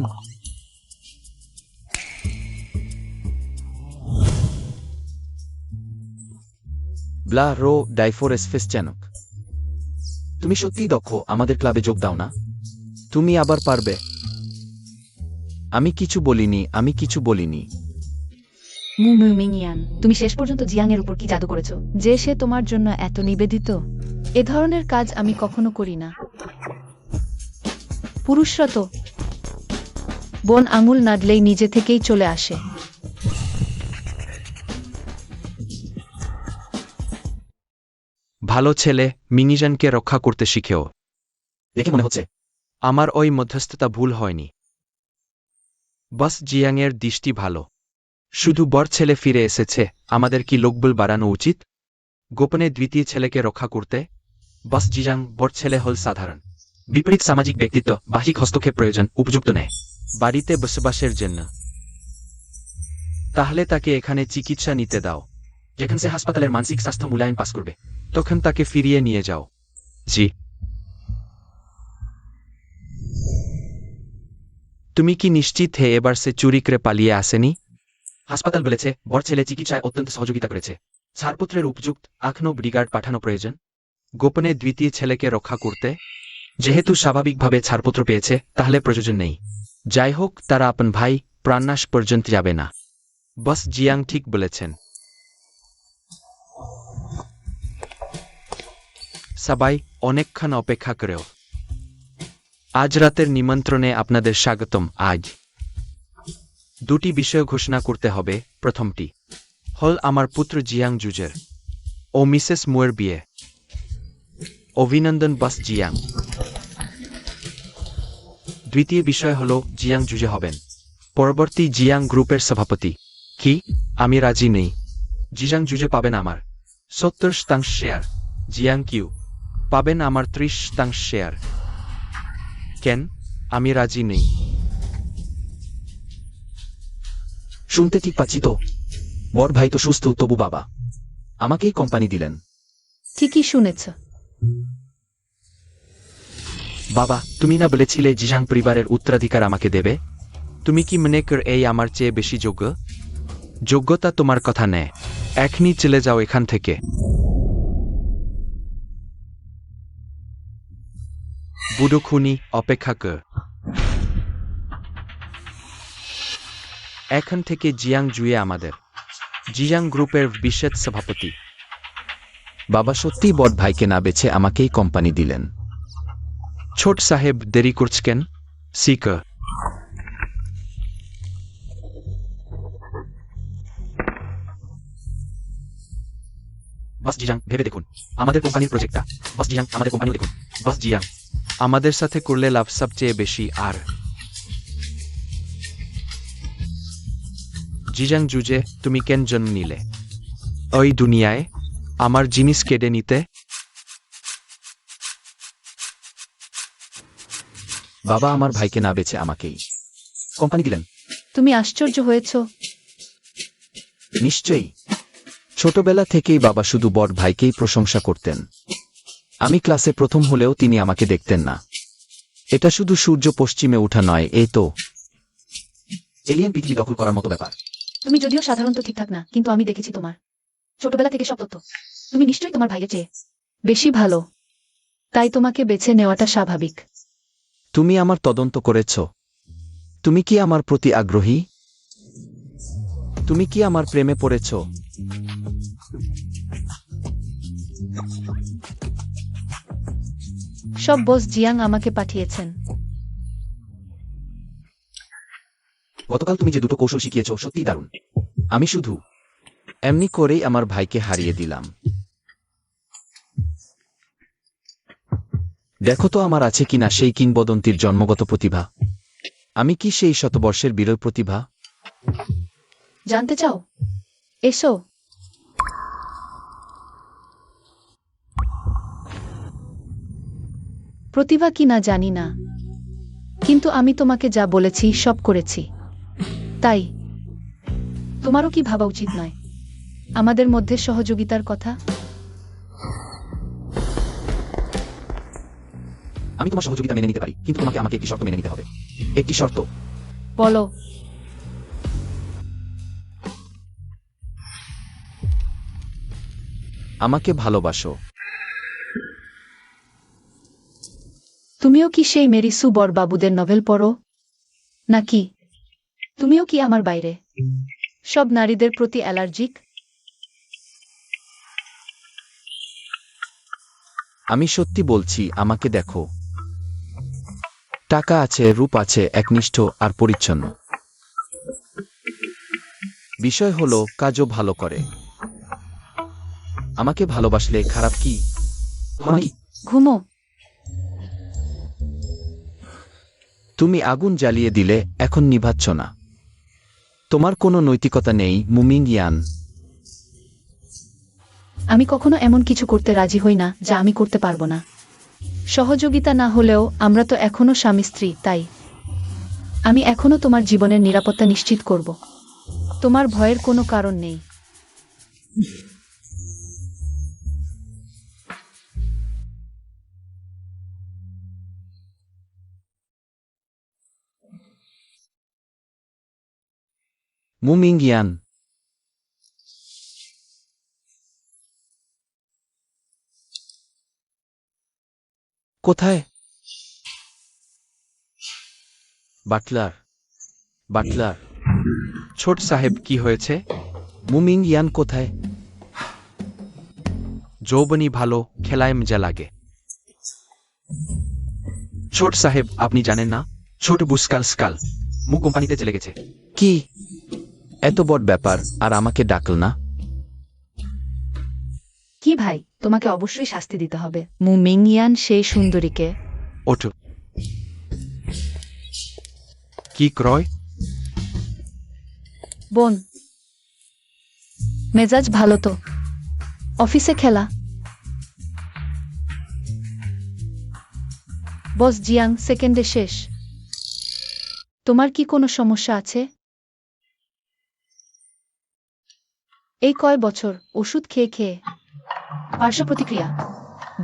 ব্লা রো ডাইফোরেসফেস চ্যানক। তুমি সত্যিই দক্ষ, আমাদের ক্লাবে যোগ দাও না? তুমি আবার পারবে। আমি কিছু বলিনি, আমি কিছু বলিনি। মিনিয়ান, তুমি শেষ পর্যন্ত জিয়াং এর উপর কি জাদু করেছো যে সে তোমার জন্য এত নিবেদিত? এ ধরনের কাজ আমি কখনো করি না। পুরুষরা তো বোন আঙুল নাড়লেই নিজে থেকেই চলে আসে। ভালো ছেলে মিনিজানকে রক্ষা করতে শিখেও। দেখে মনে হচ্ছে আমার ওই মধ্যস্থতা ভুল হয়নি। বস জিয়াংয়ের দৃষ্টি ভালো। শুধু বর ছেলে ফিরে এসেছে, আমাদের কি লোকবল বাড়ানো উচিত গোপনে দ্বিতীয় ছেলেকে রক্ষা করতে? বস জিয়াং বর ছেলে হল সাধারণ। বিপরীত সামাজিক ব্যক্তিত্ব, বাহ্যিক হস্তক্ষেপ প্রয়োজন, উপযুক্ত নেয়। বাড়িতে বসবাসের জন্য। তাহলে তাকে এখানে চিকিৎসা নিতে দাও। যেখানে সে হাসপাতালের মানসিক স্বাস্থ্য মূল্যায়ন পাস করবে। তখন তাকে ফিরিয়ে নিয়ে যাও। জি। তুমি কি নিশ্চিত হে এবার সে চুরি করে পালিয়ে আসেনি? হাসপাতাল বলেছে বর ছেলে চিকিৎসায় অত্যন্ত সহযোগিতা করেছে। ছাড়পত্রের উপযুক্ত আখনো ব্রিগার্ড পাঠানো প্রয়োজন গোপনে দ্বিতীয় ছেলেকে রক্ষা করতে। যেহেতু স্বাভাবিকভাবে ছাড়পত্র পেয়েছে তাহলে প্রয়োজন নেই। যাই হোক, তারা আপন ভাই, প্রাণনাশ পর্যন্ত যাবে না। বস জিয়াং ঠিক বলেছেন। সবাই অনেকক্ষণ অপেক্ষা করেও আজ রাতের নিমন্ত্রণে আপনাদের স্বাগতম। আজ দুটি বিষয় ঘোষণা করতে হবে। প্রথমটি হল আমার পুত্র জিয়াং জুজের ও মিসেস মুয়ের বিয়ে। অভিনন্দন বস জিয়াং। দ্বিতীয় বিষয় হল জিয়াং জুজে হবেন পরবর্তী জিয়াং গ্রুপের সভাপতি। কি? আমি রাজি নেই। জিয়াং জুজে পাবেন আমার 70% শেয়ার। জিয়াং কিউ পাবেন আমার 30% শেয়ার। কেন? আমি রাজি নেই। শুনতে ঠিক পাচ্ছি তো? বর ভাই তো সুস্থ, তবু বাবা আমাকেই কোম্পানি দিলেন। ঠিকই শুনেছ। বাবা, তুমি না বলেছিলে জিজাং পরিবারের উত্তরাধিকার আমাকে দেবে? তুমি কি মনে কর এই আমার চেয়ে বেশি যোগ্য? যোগ্যতা তোমার কথা নেয়। এখনই চলে যাও এখান থেকে। বুড়ো খুনি, অপেক্ষা কর। এখন থেকে জিয়াং জুয়ে আমাদের জিয়াং গ্রুপের বিশেষ সভাপতি। বাবা সত্যি বড় ভাইকে না বেছে আমাকেই কোম্পানি দিলেন। ছোট সাহেব, দেরি করছেন? শিক বস জিজাং, ভেবে দেখুন আমাদের কোম্পানির প্রজেক্টটা। বস জিজাং, আমাদের কোম্পানিও দেখুন। বস জিয়াং, আমাদের সাথে করলে লাভ সবচেয়ে বেশি। আর জিজাং জুজে, তুমি কেন জন্ম নিলে ওই দুনিয়ায় আমার জিনিস কেড়ে নিতে? বাবা আমার ভাইকে না বেছে আমাকেই কোম্পানি দিলেন। তুমি আশ্চর্য হয়েছ? নিশ্চয়ই। ছোটবেলা থেকেই বাবা শুধু বড় ভাইকেই প্রশংসা করতেন। আমি ক্লাসে প্রথম হলেও তিনি আমাকে দেখতেন না। এটা শুধু সূর্য পশ্চিমে ওঠা নয়, এই তো এলিয়েন পৃথিবী দখল করার মতো ব্যাপার। তুমি যদিও সাধারণত ঠিকঠাক না, কিন্তু আমি দেখেছি তোমার ছোটবেলা থেকে সব তথ্য। তুমি নিশ্চয়ই তোমার ভাইয়ের চেয়ে বেশি ভালো, তাই তোমাকে বেছে নেওয়াটা স্বাভাবিক। তুমি আমার তদন্ত করেছ? তুমি কি আমার প্রতি আগ্রহী? তুমি কি আমার প্রেমে পড়েছ? সব বস জিয়াং আমাকে পাঠিয়েছেন। গতকাল তুমি যে দুটো কৌশল শিখিয়েছ সত্যিই দারুণ। আমি শুধু এমনি করেই আমার ভাইকে হারিয়ে দিলাম। দেখো তো আমার আছে কিনা সেই কিংবদন্তির জন্মগত প্রতিভা। আমি কি সেই শতবর্ষের বিরল প্রতিভা? জানতে চাও? এসো। প্রতিভা কি না জানি না, কিন্তু আমি তোমাকে যা বলেছি সব করেছি। তাই তোমারও কি ভাবা উচিত নয় আমাদের মধ্যে সহযোগিতার কথা? আমি তোমার সহযোগিতা মেনে নিতে পারি, কিন্তু তোমাকে আমাকে একটি শর্ত মেনে নিতে হবে। একটি শর্ত। বলো। আমাকে ভালোবাসো। তুমিও কি সেই মেরি সু বড় বাবুদের নভেল পড়ো নাকি? তুমিও কি আমার বাইরে সব নারীদের প্রতি অ্যালার্জিক? আমি সত্যি বলছি, আমাকে দেখো। টাকা আছে, রূপ আছে, একনিষ্ঠ আর পরিচ্ছন্ন। বিষয় হলো কাজও ভালো করে। আমাকে ভালোবাসলে খারাপ কি? ঘুমো। তুমি আগুন জ্বালিয়ে দিলে, এখন নিভাচ্ছ না। তোমার কোনো নৈতিকতা নেই, মুমিন ইয়ান। আমি কখনো এমন কিছু করতে রাজি হই না যা আমি করতে পারবো না। সহযোগিতা না হলেও আমরা তো এখনো স্বামী স্ত্রী, তাই আমি এখনো তোমার জীবনের নিরাপত্তা নিশ্চিত করব। তোমার ভয়ের কোনো কারণ নেই। মুমিন ইয়ান। কোথায়? বাটলার। বাটলার। ছোট সাহেব, কি হয়েছে? মুমিন ইয়ান কোথায়? যৌবনই ভালো, খেলায় মজা লাগে। ছোট সাহেব, আপনি জানেন না, ছোট বুসকাল স্কাল মু কোম্পানিতে চলে গেছে। কি? এত বড় ব্যাপার, আর আমাকে ডাকল না? কি ভাই, তোমাকে অবশ্যই শাস্তি দিতে হবে। মুমিংয়ান সেই সুন্দরীকে। ওঠো। কি ক্রয়? বোন। মেজাজ ভালো তো? অফিসে খেলা? বস জিয়াং সেকেন্ডে শেষ। তোমার কি কোনো সমস্যা আছে? এই কয় বছর ওষুধ খেয়ে খেয়ে? পার্শ্ব প্রতিক্রিয়া?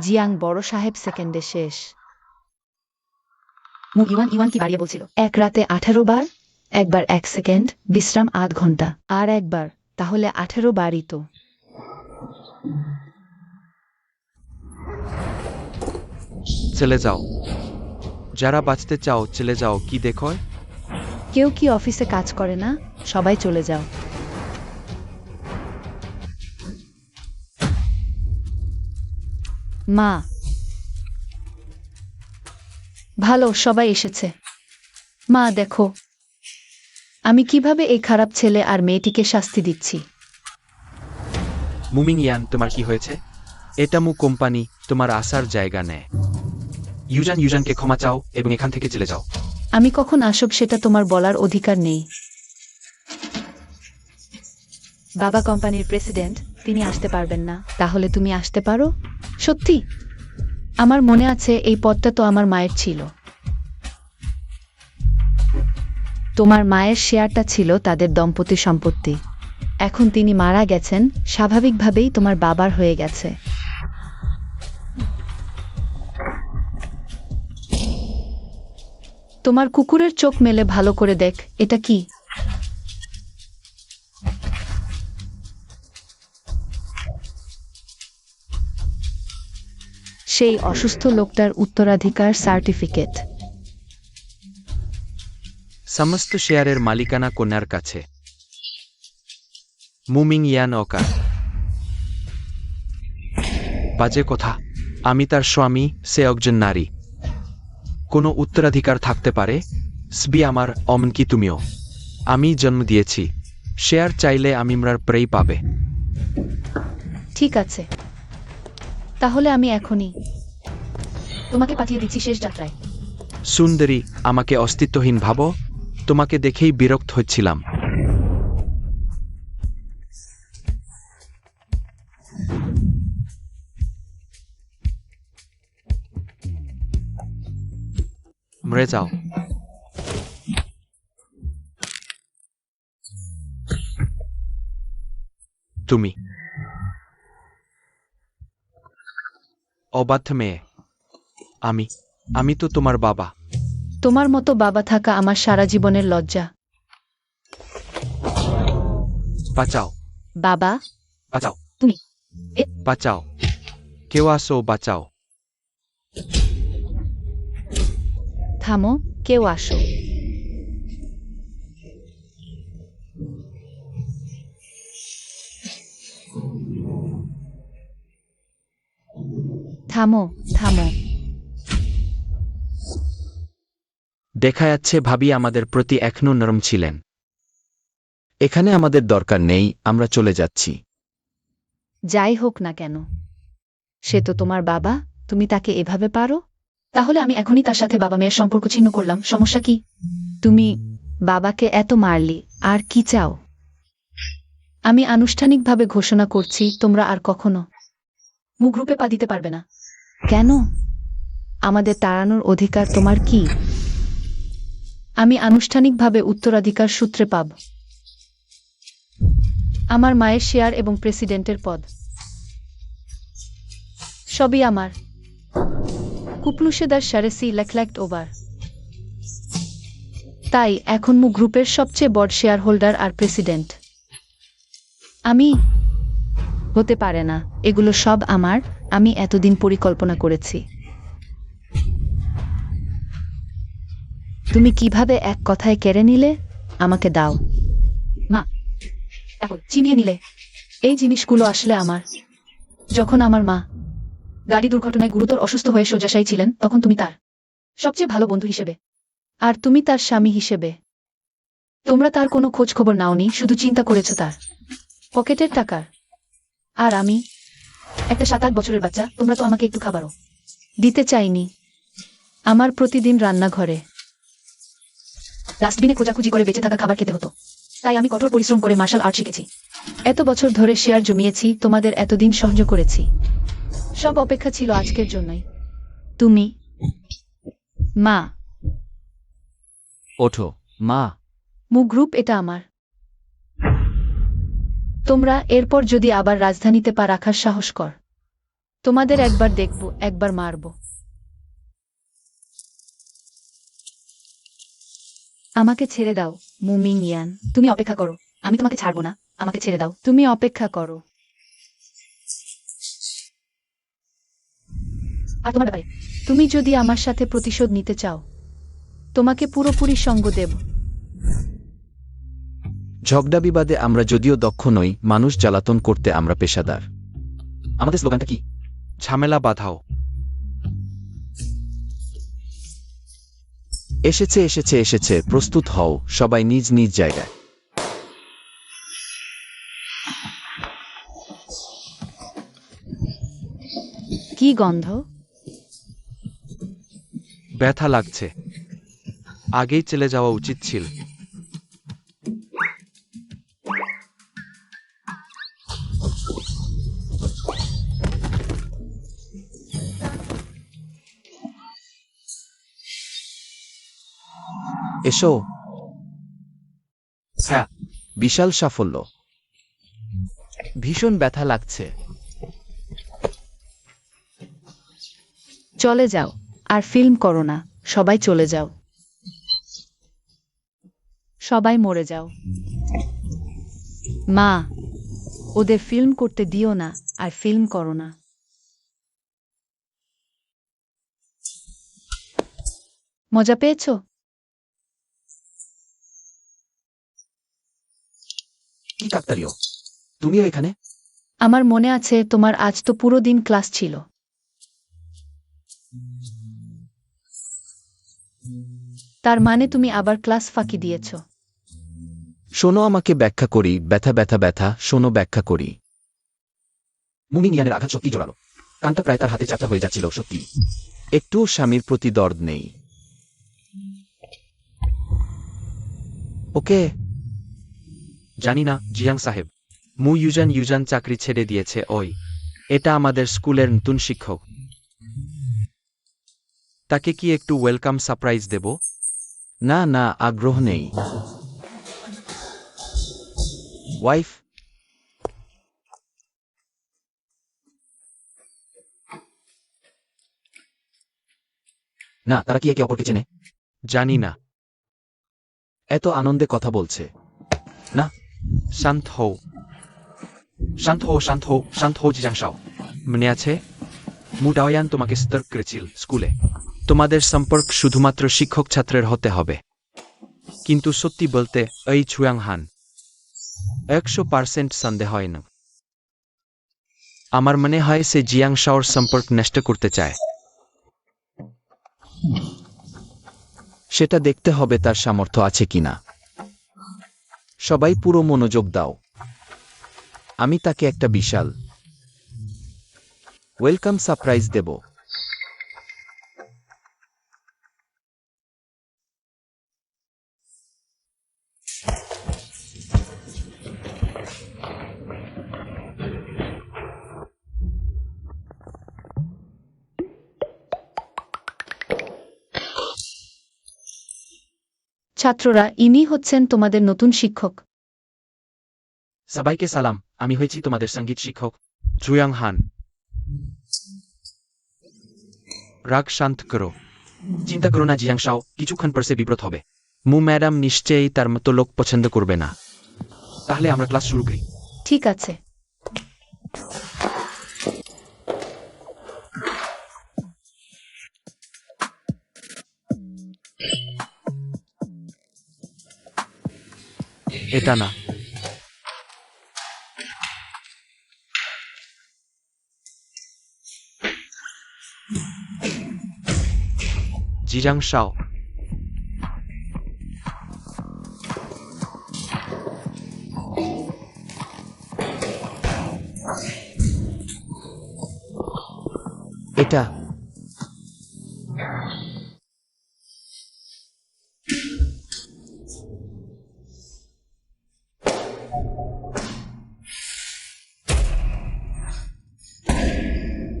জিয়াং বড় সাহেব সেকেন্ডে শেষ। ইওয়ান কি বাড়িয়ে বলছিল? এক রাতে 18 বার, একবার 1 সেকেন্ড, বিশ্রাম 8 ঘন্টা, আর একবার, তাহলে 18 বারই তো। চলে যাও। যারা বাঁচতে চাও চলে যাও। কি দেখো? কেউ কি অফিসে কাজ করে না? সবাই চলে যাও। মা। ভালো, সবাই এসেছে। মা দেখো, আমি কিভাবে এই খারাপ ছেলে আর মেয়েটিকে শাস্তি দিচ্ছি। মুমিং ইয়ান, তোমার কি হয়েছে? এটা মু কোম্পানি, তোমার আসার জায়গা নেয়। ইউজানকে ক্ষমা চাও এবং এখান থেকে চলে যাও। আমি কখন আসব সেটা তোমার বলার অধিকার নেই। বাবা কোম্পানির প্রেসিডেন্ট, তিনি আসতে পারবেন না। তাহলে তুমি আসতে পারো? সত্যি? আমার মনে আছে এই পদটা তো আমার মায়ের ছিল। তোমার মায়ের শেয়ারটা ছিল তাদের দম্পতি সম্পত্তি। এখন তিনি মারা গেছেন, স্বাভাবিকভাবেই তোমার বাবার হয়ে গেছে। তোমার কুকুরের চোখ মেলে ভালো করে দেখ, এটা কি? সেই অসুস্থ লোকটার উত্তরাধিকার সার্টিফিকেট। সমস্ত শেয়ারের মালিকানা কন্যার কাছে। মুমিং ইয়ান ওকা। বাজে কথা। আমি তার স্বামী, সে একজন নারী। কোনো উত্তরাধিকার থাকতে পারে? সবই আমার, অমনকি তুমিও। আমি জন্ম দিয়েছি। শেয়ার চাইলে আমি মরার প্রেই পাবে। ঠিক আছে, তাহলে আমি এখনই তোমাকে পাঠিয়ে দিচ্ছি শেষ যাত্রায়। সুন্দরী, আমাকে অস্তিত্বহীন ভাবো? তোমাকে দেখেই বিরক্ত হচ্ছিলাম। মরে যাও। তুমি অবাধ্য মেয়ে। আমি তো তোমার বাবা। তোমার মতো বাবা থাকা আমার সারা জীবনের লজ্জা। বাঁচাও। বাবা? বাঁচাও। তুমি? বাঁচাও। কেউ আসো, বাঁচাও। থামো, কেউ আসো। থামো থামো। দেখা যাচ্ছে ভাবি আমাদের প্রতি এখনো নরম ছিলেন। এখানে আমাদের দরকার নেই, আমরা চলে যাচ্ছি। যাই হোক না কেন, সে তো তোমার বাবা, তুমি তাকে এভাবে পারো? তাহলে আমি এখনই তার সাথে বাবা মেয়ের সম্পর্ক ছিন্ন করলাম, সমস্যা কি? তুমি বাবাকে এত মারলি, আর কি চাও? আমি আনুষ্ঠানিকভাবে ঘোষণা করছি, তোমরা আর কখনো মুখ গ্রুপে পা দিতে পারবে না। কেন? আমাদের তাড়ানোর অধিকার তোমার কি? আমি আনুষ্ঠানিকভাবে উত্তরাধিকার সূত্রে পাব আমার মায়ের শেয়ার এবং প্রেসিডেন্টের পদ। সবই আমার। কুপলুশেদার সারেসি লেখল্যাক্ট ওভার। তাই এখন মু গ্রুপের সবচেয়ে বড় শেয়ার হোল্ডার আর প্রেসিডেন্ট আমি। হতে পারে না, এগুলো সব আমার, আমি এতদিন পরিকল্পনা করেছি। তুমি কিভাবে এক কথায় কেড়ে নিলে? আমাকে দাও। মা, এখন চিনিয়ে নিলে। এই জিনিসগুলো আসলে আমার। যখন আমার মা গাড়ি দুর্ঘটনায় গুরুতর অসুস্থ হয়ে শয্যাশায়ী ছিলেন, তখন তুমি তার সবচেয়ে ভালো বন্ধু হিসেবে, আর তুমি তার স্বামী হিসেবে, তোমরা তার কোনো খোঁজ খবর নাওনি, শুধু চিন্তা করেছ তার পকেটের টাকার। আর আমি একটা 7-8 বছরের বাচ্চা, তোমরা তো আমাকে একটু খাবারও দিতে চাইনি। আমার প্রতিদিন রান্নাঘরে ডাস্টবিনে খোঁজাখুঁজি করে বেঁচে থাকা খাবার খেতে হতো। তাই আমি কঠোর পরিশ্রম করে মার্শাল আর্ট শিখেছি। এত বছর ধরে শেয়ার জমিয়েছি, তোমাদের এতদিন সহ্য করেছি। সব অপেক্ষা ছিল আজকের জন্যই। তুমি মা। ওঠো, মা। মু গ্রুপ এটা আমার। তোমরা এরপর যদি আবার রাজধানীতে পা রাখার সাহস কর, তোমাদের একবার দেখব, একবার মারব। আমাকে ছেড়ে দাও মুমিং ইয়ান। তুমি অপেক্ষা করো, আমি তোমাকে ছাড়বো না। আমাকে ছেড়ে দাও, তুমি অপেক্ষা করো। আর তোমার ব্যাপারে, তুমি যদি আমার সাথে প্রতিশোধ নিতে চাও, তোমাকে পুরোপুরি সঙ্গ দেব। ঝগড়া বিবাদে আমরা যদিও দক্ষ নই, মানুষ জ্বালাতন করতে আমরা পেশাদার। আমাদের স্লোগানটা কি? ঝামেলা বাঁধাও। এসেছে এসেছে এসেছে, প্রস্তুত হও, সবাই নিজ নিজ জায়গায়। কি গন্ধ? ব্যথা লাগছে। আগেই চলে যাওয়া উচিত ছিল। এসো। হ্যাঁ, বিশাল সাফল্য। ভীষণ ব্যথা লাগছে। চলে যাও, আর ফিল্ম করো না। সবাই চলে যাও, সবাই মরে যাও। মা, ওদের ফিল্ম করতে দিও না, আর ফিল্ম করো না। মজা পেয়েছো? কি কাকতালীয়, তুমিও এখানে? আমার মনে আছে, তোমার আজ তো পুরো দিন ক্লাস ছিল। তার মানে তুমি আবার ক্লাস ফাঁকি দিয়েছ? শোনো, আমাকে ব্যাখ্যা করি। ব্যথা ব্যথা ব্যথা, শোনো ব্যাখ্যা করি। মুমিন ইয়ানের আঘাত সত্যি জোরালো। কানটা প্রায় তার হাতে চাপটা হয়ে যাচ্ছিল। সত্যি একটুও স্বামীর প্রতি দরদ নেই। ওকে। জানি না জিয়াং সাহেব, মু ইউজান চাকরি ছেড়ে দিয়েছে। ওই, এটা আমাদের স্কুলের নতুন শিক্ষক। তাকে কি একটু ওয়েলকাম সারপ্রাইজ দেব? না না, আগ্রহ নেই। ওয়াইফ? না, তারা কি একে অপরকে চেনে? জানি না। এত আনন্দে কথা বলছে। না, শান্ত হও। শান্ত হও, শান্ত হও, শান্ত হও জিজাং শাও। মনে আছে, মু ডাওয়ান তোমাকে সতর্ক করেছিল স্কুলে, তোমাদের সম্পর্ক শুধুমাত্র শিক্ষক ছাত্রের হতে হবে। কিন্তু সত্যি বলতে, এই ছুয়াং হান 100% সন্দেহ হয় না। আমার মনে হয় সে জিয়াং শাওর সম্পর্ক নষ্ট করতে চায়। সেটা দেখতে হবে তার সামর্থ্য আছে কিনা। সবাই পুরো মনোযোগ দাও। আমি তাকে একটা বিশাল ওয়েলকাম সারপ্রাইজ দেব। ছাত্ররা, ইনি হচ্ছেন তোমাদের নতুন শিক্ষক। সবাইকে সালাম, আমি হয়েছি তোমাদের সঙ্গীত শিক্ষক জুয়াং হান। রাগ শান্ত করো। চিন্তা করো না জিয়াং শাও, কিছুক্ষণ পর সে বিব্রত হবে। ম্যাডাম নিশ্চয়ই তার মতো লোক পছন্দ করবে না। তাহলে আমরা ক্লাস শুরু করি। ঠিক আছে। এটা না। জিরাং শাও। এটা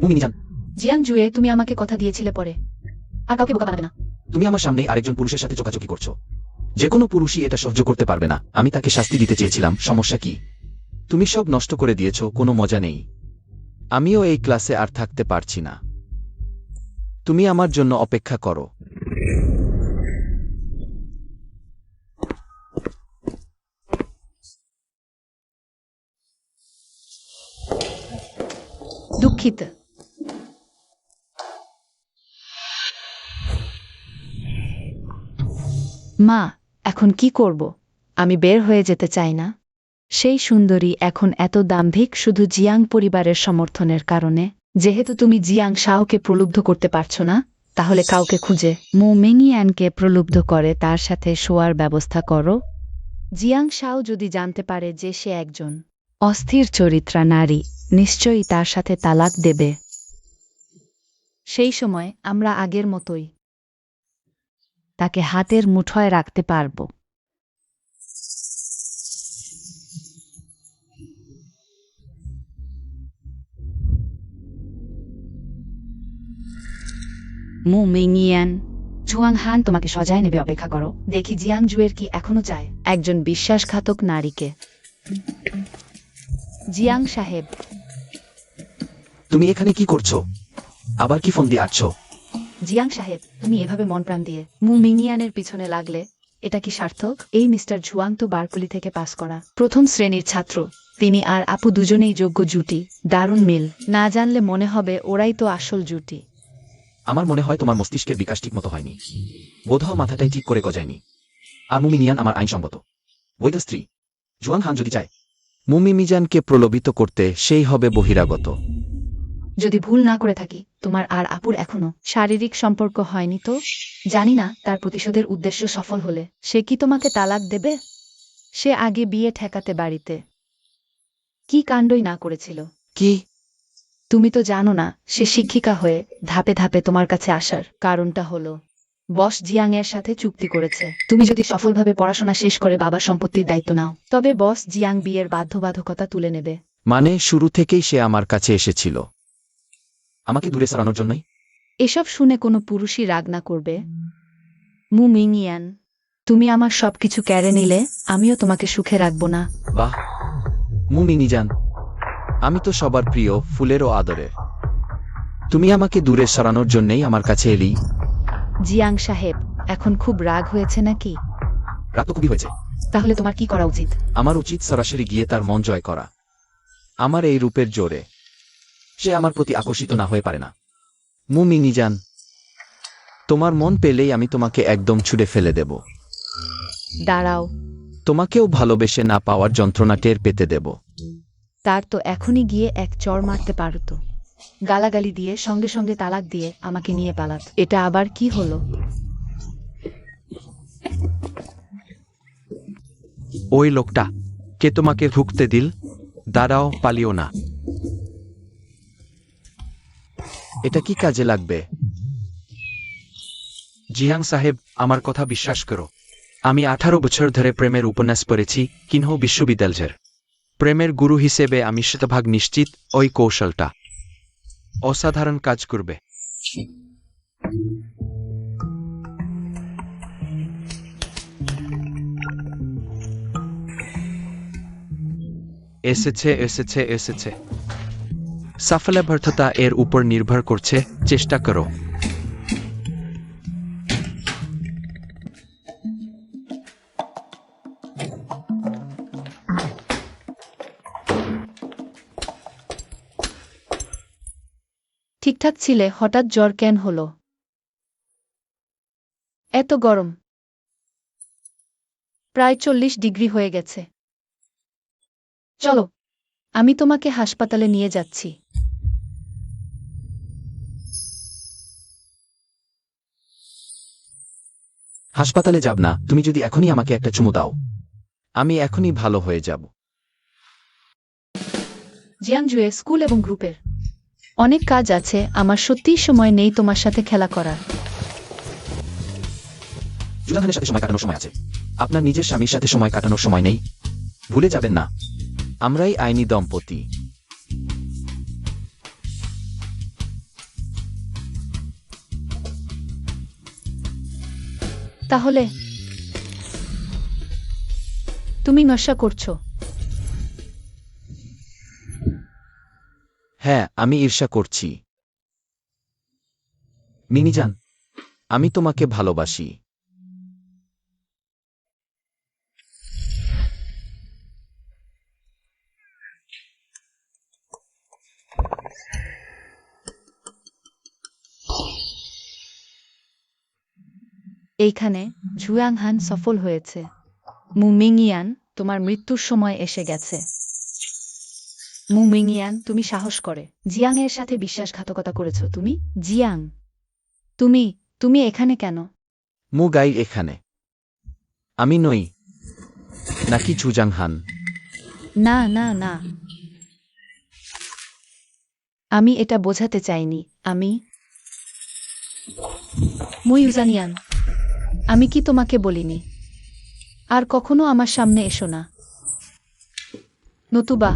মুমিনিজান, জিয়াং জুয়ে, তুমি আমাকে কথা দিয়েছিলে পরে আর কাউকে বোকা বানাবে না। তুমি আমার সামনে আরেকজন পুরুষের সাথে চোকাচোকি করছো। যে কোনো পুরুষই এটা সহ্য করতে পারবে না। আমি তাকে শাস্তি দিতে চেয়েছিলাম, সমস্যা কি? তুমি সব নষ্ট করে দিয়েছো, কোনো মজা নেই। আমিও এই ক্লাসে আর থাকতে পারছি না। তুমি আমার জন্য অপেক্ষা করো। দুঃখিত। মা, এখন কি করব? আমি বের হয়ে যেতে চাই না। সেই সুন্দরী এখন এত দাম্ভিক শুধু জিয়াং পরিবারের সমর্থনের কারণে। যেহেতু তুমি জিয়াং শাওকে প্রলুব্ধ করতে পারছো না, তাহলে কাউকে খুঁজে মু মেংইয়ানকে প্রলুব্ধ করে তার সাথে শোয়ার ব্যবস্থা করো। জিয়াং শাও যদি জানতে পারে যে সে একজন অস্থির চরিত্রা নারী, নিশ্চয়ই তার সাথে তালাক দেবে। সেই সময় আমরা আগের মতোই তাকে হাতের মুঠোয় রাখতে পারব। মু মিংইয়ান, জুয়াং হান তোমাকে সজায় নেবে, অপেক্ষা করো। দেখি জিয়াং জুয়ের কি এখনো চায় একজন বিশ্বাসঘাতক নারীকে। জিয়াং সাহেব, তুমি এখানে কি করছো? আবার কি ফোন দিয়ে আছো? জিয়াং সাহেব, তুমি এভাবে মন প্রাণ দিয়ে মু মিংইয়ানের পিছনে লাগলে এটা কি সার্থক? এই মিস্টার জুয়াং তো বারকুলি থেকে পাস করা প্রথম শ্রেণীর ছাত্র। তিনি আর আপু দুজনেই যোগ্য জুটি, দারুণ মিল। না জানলে মনে হবে ওরাই তো আসল জুটি। আমার মনে হয় তোমার মস্তিষ্কের বিকাশ ঠিক মতো হয়নি। বোধহয় মাথাটাই ঠিক করে গজায়নি। আর মুমিনিয়ান আমার আইনসম্মত বৈধ স্ত্রী। জুয়াং হান যদি চায় মুমিমিজানকে প্রলোভিত করতে, সেই হবে বহিরাগত। যদি ভুল না করে থাকি, তোমার আর আপুর এখনো শারীরিক সম্পর্ক হয়নি তো? জানি না তার প্রতিশোধের উদ্দেশ্য সফল হলে সে কি তোমাকে তালাক দেবে। সে আগে বিয়ে ঠেকাতে বাড়িতে কি কাণ্ডই না করেছিল। কি? তুমি তো জানো না, সে শিক্ষিকা হয়ে ধাপে ধাপে তোমার কাছে আসার কারণটা হলো বস জিয়াং এর সাথে চুক্তি করেছে। তুমি যদি সফলভাবে পড়াশোনা শেষ করে বাবার সম্পত্তির দায়িত্ব নাও, তবে বস জিয়াং বিয়ের বাধ্যবাধকতা তুলে নেবে। মানে শুরু থেকেই সে আমার কাছে এসেছিল আমাকে দূরে সরানোর জন্যই? এসব শুনে কোনো পুরুষই রাগ না করবে। মু মিংইয়ান, তুমি আমার সবকিছু কেড়ে নিলে আমিও তোমাকে সুখে রাখব না। বাহ মুমিনিজান, আমি তো সবার প্রিয়, ফুলেরও আদরের। তুমি আমাকে দূরে সরানোর জন্যই আমার কাছে এলি? জিয়াং সাহেব, এখন খুব রাগ হয়েছে নাকি? রাত তো খুবই হয়েছে। তাহলে তোমার কি করা উচিত? আমার উচিত সরাসরি গিয়ে তার মন জয় করা। আমার এই রূপের জোরে সে আমার প্রতি আকর্ষিত না হয়ে পারে না। মুমিনিজান, তোমার মন পেলেই আমি তোমাকে একদম ছুঁড়ে ফেলে দেব। দাঁড়াও, তোমাকেও ভালোবেসে না পাওয়ার যন্ত্রণা টের পেতে দেব। তার তো এখনই গিয়ে এক চড় মারতে পারতো। গালাগালি দিয়ে সঙ্গে সঙ্গে তালাক দিয়ে আমাকে নিয়ে পালাত। এটা আবার কি হলো? ওই লোকটা। কে তোমাকে ঢুকতে দিল? দাঁড়াও, পালিও না। এটা কি কাজে লাগবে? জিয়াং সাহেব, আমার কথা বিশ্বাস করো। আমি 18 বছর ধরে প্রেমের উপন্যাস পড়েছি, কিনহো বিশ্ববিদ্যালয়ের। প্রেমের গুরু হিসেবে আমি শতভাগ নিশ্চিত ওই কৌশলটা অসাধারণ কাজ করবে। এসেছে এসেছে এসেছে। সাফল্যবর্ধতা এর উপর নির্ভর করছে, চেষ্টা করো। ঠিকঠাক ছিলে, হঠাৎ জ্বর কেন হলো? এত গরম? প্রায় 40 ডিগ্রি হয়ে গেছে। চলো, আমি তোমাকে হাসপাতালে নিয়ে যাচ্ছি। হাসপাতালে যাব না, তুমি যদি এখনই আমাকে একটা চুমু দাও, আমি এখনই ভালো হয়ে যাব। জিয়াংজুয়ে স্কুল এবং গ্রুপের অনেক কাজ আছে, আমার সত্যিই সময় নেই তোমার সাথে খেলা করার। জুলাহানের সাথে সময় কাটানোর সময় আছে, আপনার নিজের স্বামীর সাথে সময় কাটানোর সময় নেই। ভুলে যাবেন না, আমরাই আইনি দম্পতি। তাহলে তুমি নশা করছো? হ্যাঁ, আমি ঈর্ষা করছি। মিনিজান, আমি তোমাকে ভালোবাসি। এইখানে ঝুয়াংহান সফল হয়েছে। মুমিংয়ান, তোমার মৃত্যুর সময় এসে গেছে। মুমিংয়ান, তুমি সাহস করে জিয়াং এর সাথে বিশ্বাসঘাতকতা করেছো তুমি? জিয়াং, তুমি তুমি এখানে কেন? মু গাই এখানে। আমি নই নাকি জুজাংহান? না না না, আমি এটা বোঝাতে চাইনি। আমি মুইউজানিয়ান। আমি কি তোমাকে বলিনি? আর কখনো আমার সামনে এসো না, নতুবা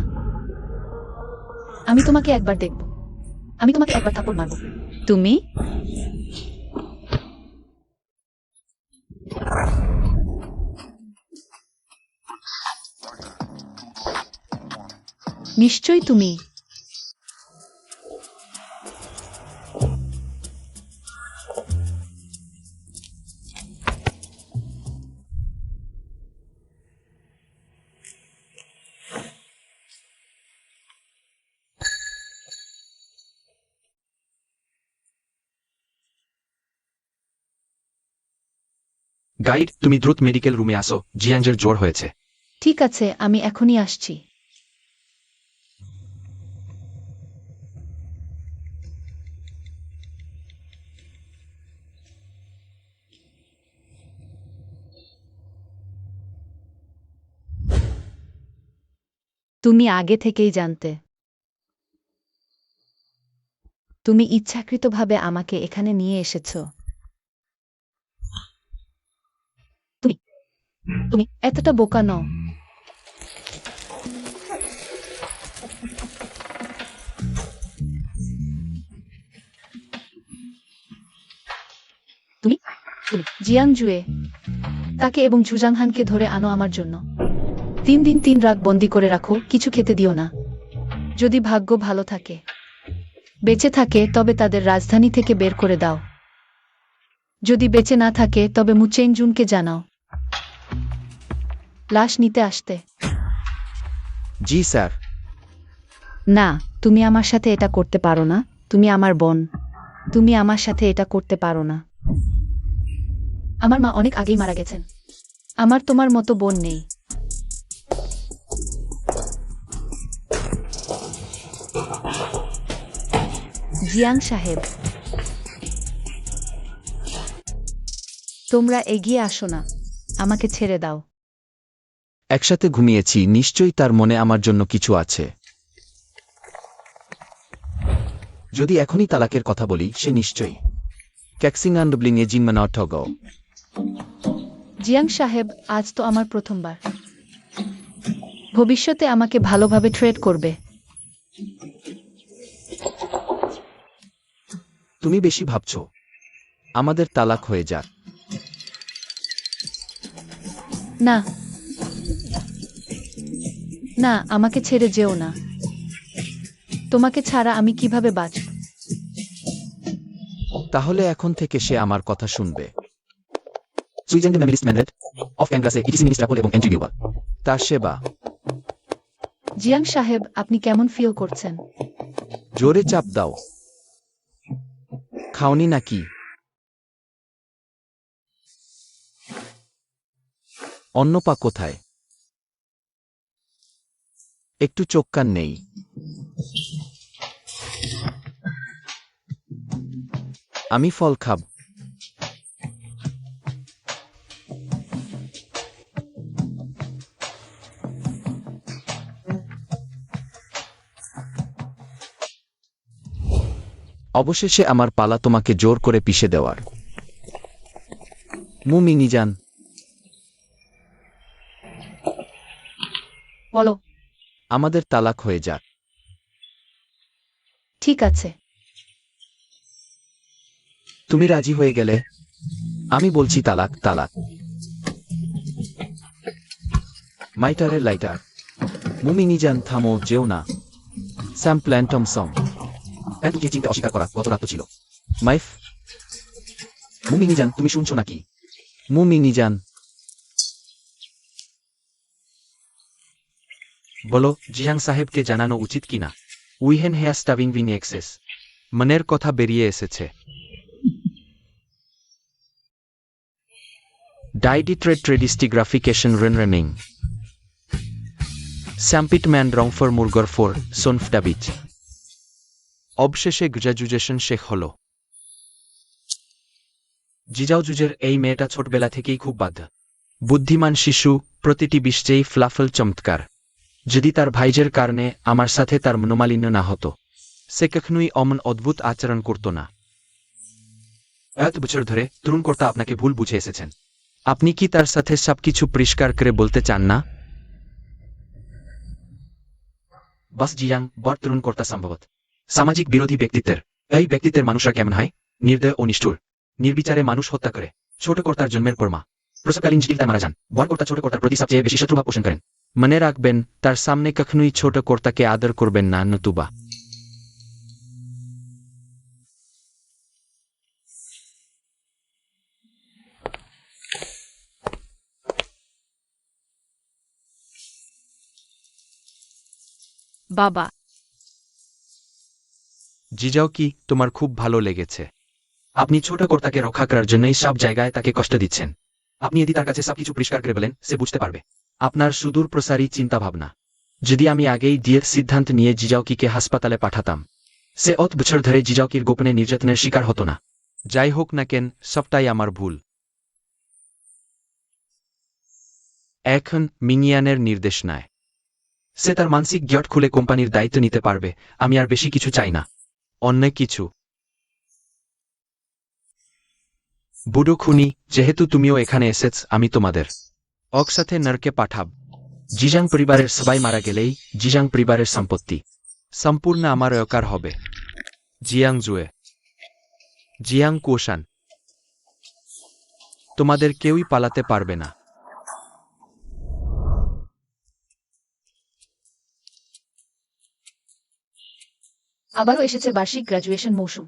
আমি তোমাকে একবার দেখব। আমি তোমাকে একবার থাপ্পড় মারব। তুমি নিশ্চয়ই তুমি। গাইড, তুমি দ্রুত মেডিকেল রুমে আসো, জিয়াংজের জ্বর হয়েছে। ঠিক আছে, আমি এখনই আসছি। তুমি আগে থেকেই জানতে। তুমি ইচ্ছাকৃতভাবে আমাকে এখানে নিয়ে এসেছো। তুমি তুমি এতটা বোকা নও। তুমি জিয়াংজুয়ে, তাকে এবং জুজাংহানকে ধরে আনো আমার জন্য। 3 দিন 3 রাত বন্দি করে রাখো, কিছু খেতে দিও না। যদি ভাগ্য ভালো থাকে, বেঁচে থাকে, তবে তাদের রাজধানী থেকে বের করে দাও। যদি বেঁচে না থাকে, তবে মুচেংজুনকে জানাও লাশ নিতে আসতে। জি স্যার। না, তুমি আমার সাথে এটা করতে পারো না। তুমি আমার বোন। তুমি আমার সাথে এটা করতে পারো না। আমার মা অনেক আগেই মারা গেছেন। আমার তোমার মতো বোন নেই। জিয়াং সাহেব, তোমরা এগিয়ে আসো না, আমাকে ছেড়ে দাও। একসাথে ঘুমিয়েছি, নিশ্চয়ই তার মনে আমার জন্য কিছু আছে। যদি এখনই তালাকের কথা বলি, সে নিশ্চয়ই ক্যাক্সিং অ্যান্ড ব্লিং এ জিন মানা ঠগ। জিয়াং সাহেব, আজ তো আমার প্রথমবার। ভবিষ্যতে আমাকে ভালোভাবে ট্রেড করবে। তুমি বেশি ভাবছ। আমাদের তালাক হয়ে যাক। না না, আমাকে ছেড়ে যেও না। তোমাকে ছাড়া আমি কিভাবে বাঁচব? তাহলে এখন থেকে সে আমার কথা শুনবে। সুইজেন্ডে মেমোরিস্ট ম্যানরেট অফ ক্যানগ্রাসে ইটিসি মিনিস্ট্রাপল এবং এন্ট্রি বিউবার। তার সেবা। জিয়াং সাহেব, আপনি কেমন ফিল করছেন? জোরে চাপ দাও। খাওনি নাকি? অন্য পা কোথায়? একটু চোখ কান নেই? আমি ফল খাব। অবশেষে আমার পালা তোমাকে জোর করে পিষে দেওয়ার। মুমিনি যান। বলো। আমাদের তালাক হয়ে যাক। ঠিক আছে। তুমি রাজি হয়ে গেলে? আমি বলছি তালাক, তালাক। মাইটারের লাইটার। মুমিনি যান, থামো, যেও না। স্যাম প্ল্যান্টম সম। প্যান্টুকে চিনতে অস্বীকার করা কত রাত ছিল। মাইফ। মুমিনি যান, তুমি শুনছো নাকি? মুমিনি যান। বলো, জিয়াং সাহেবকে জানানো উচিত কিনা? উইহেন হেয়া স্টাভিং উইন এক্সেস। মনের কথা বেরিয়ে এসেছে। ডাইডিট্রেড ট্রেডিস্টিগ্রাফিকেশন রেনরেনিং স্যাম্পিট ম্যান রং ফর মুরগর ফর সোনফটাবিচ। অবশেষে গ্র্যাজুয়েশন শেখ হল। জিজাওজুজের এই মেয়েটা ছোটবেলা থেকেই খুব বাধ্য। বুদ্ধিমান শিশু, প্রতিটি বিষয়েই ফ্লাফল চমৎকার। যদি তার ভাইজের কারণে আমার সাথে তার মনোমালিন্য না হতো, সে কখনোই অমন অদ্ভুত আচরণ করত না। এত বছর ধরে তরুণকর্তা আপনাকে ভুল বুঝে এসেছেন। আপনি কি তার সাথে সবকিছু পরিষ্কার করে বলতে চান না? বাস জিয়াং, বর তরুণকর্তা সম্ভবত সামাজিক বিরোধী ব্যক্তিত্বের। এই ব্যক্তিত্বের মানুষরা কেমন হয়? নির্দয় ও নিষ্ঠুর। নির্বিচারে মানুষ হত্যা করে। ছোট কর্তার জন্মের পর মা প্রসবকালীন জটিলতায় মারা যান। বড় কর্তা ছোট কর্তার প্রতি সবচেয়ে বেশি শত্রুভাব পোষণ করেন। মনে রাখবেন, তার সামনে কখনোই ছোট কর্তাকে আদর করবেন না, নতুবা বাবা। জিজাও কি তোমার খুব ভালো লেগেছে? আপনি ছোট কর্তাকে রক্ষা করার জন্যই সব জায়গায় তাকে কষ্ট দিচ্ছেন। আপনি যদি তার কাছে সবকিছু পরিষ্কার করে বলেন, সে বুঝতে পারবে। আপনার সুদূর প্রসারী চিন্তাভাবনা। যদি আমি আগেই বিয়ের সিদ্ধান্ত নিয়ে জিজাওকিকে হাসপাতালে পাঠাতাম, সে অত বছর ধরে জিজাওকির গোপনে নির্যাতনের শিকার হতো না। যাই হোক না কেন, সবটাই আমার ভুল। এখন মিনিয়ানের নির্দেশ নেয়। সে তার মানসিক জ্ঞট খুলে কোম্পানির দায়িত্ব নিতে পারবে। আমি আর বেশি কিছু চাই না। অন্য কিছু। বুড়ো খুনি, যেহেতু তুমিও এখানে এসেছ, আমি তোমাদের একসাথে নরকে পাঠাব। জিজাং পরিবারের সবাই মারা গেলেই জিজাং পরিবারের সম্পত্তি সম্পূর্ণ আমার একার হবে। জিয়াং জুয়ে, জিয়াং কোশান, তোমাদের কেউই পালাতে পারবে না। আবারও এসেছে বার্ষিক গ্র্যাজুয়েশন মৌসুম।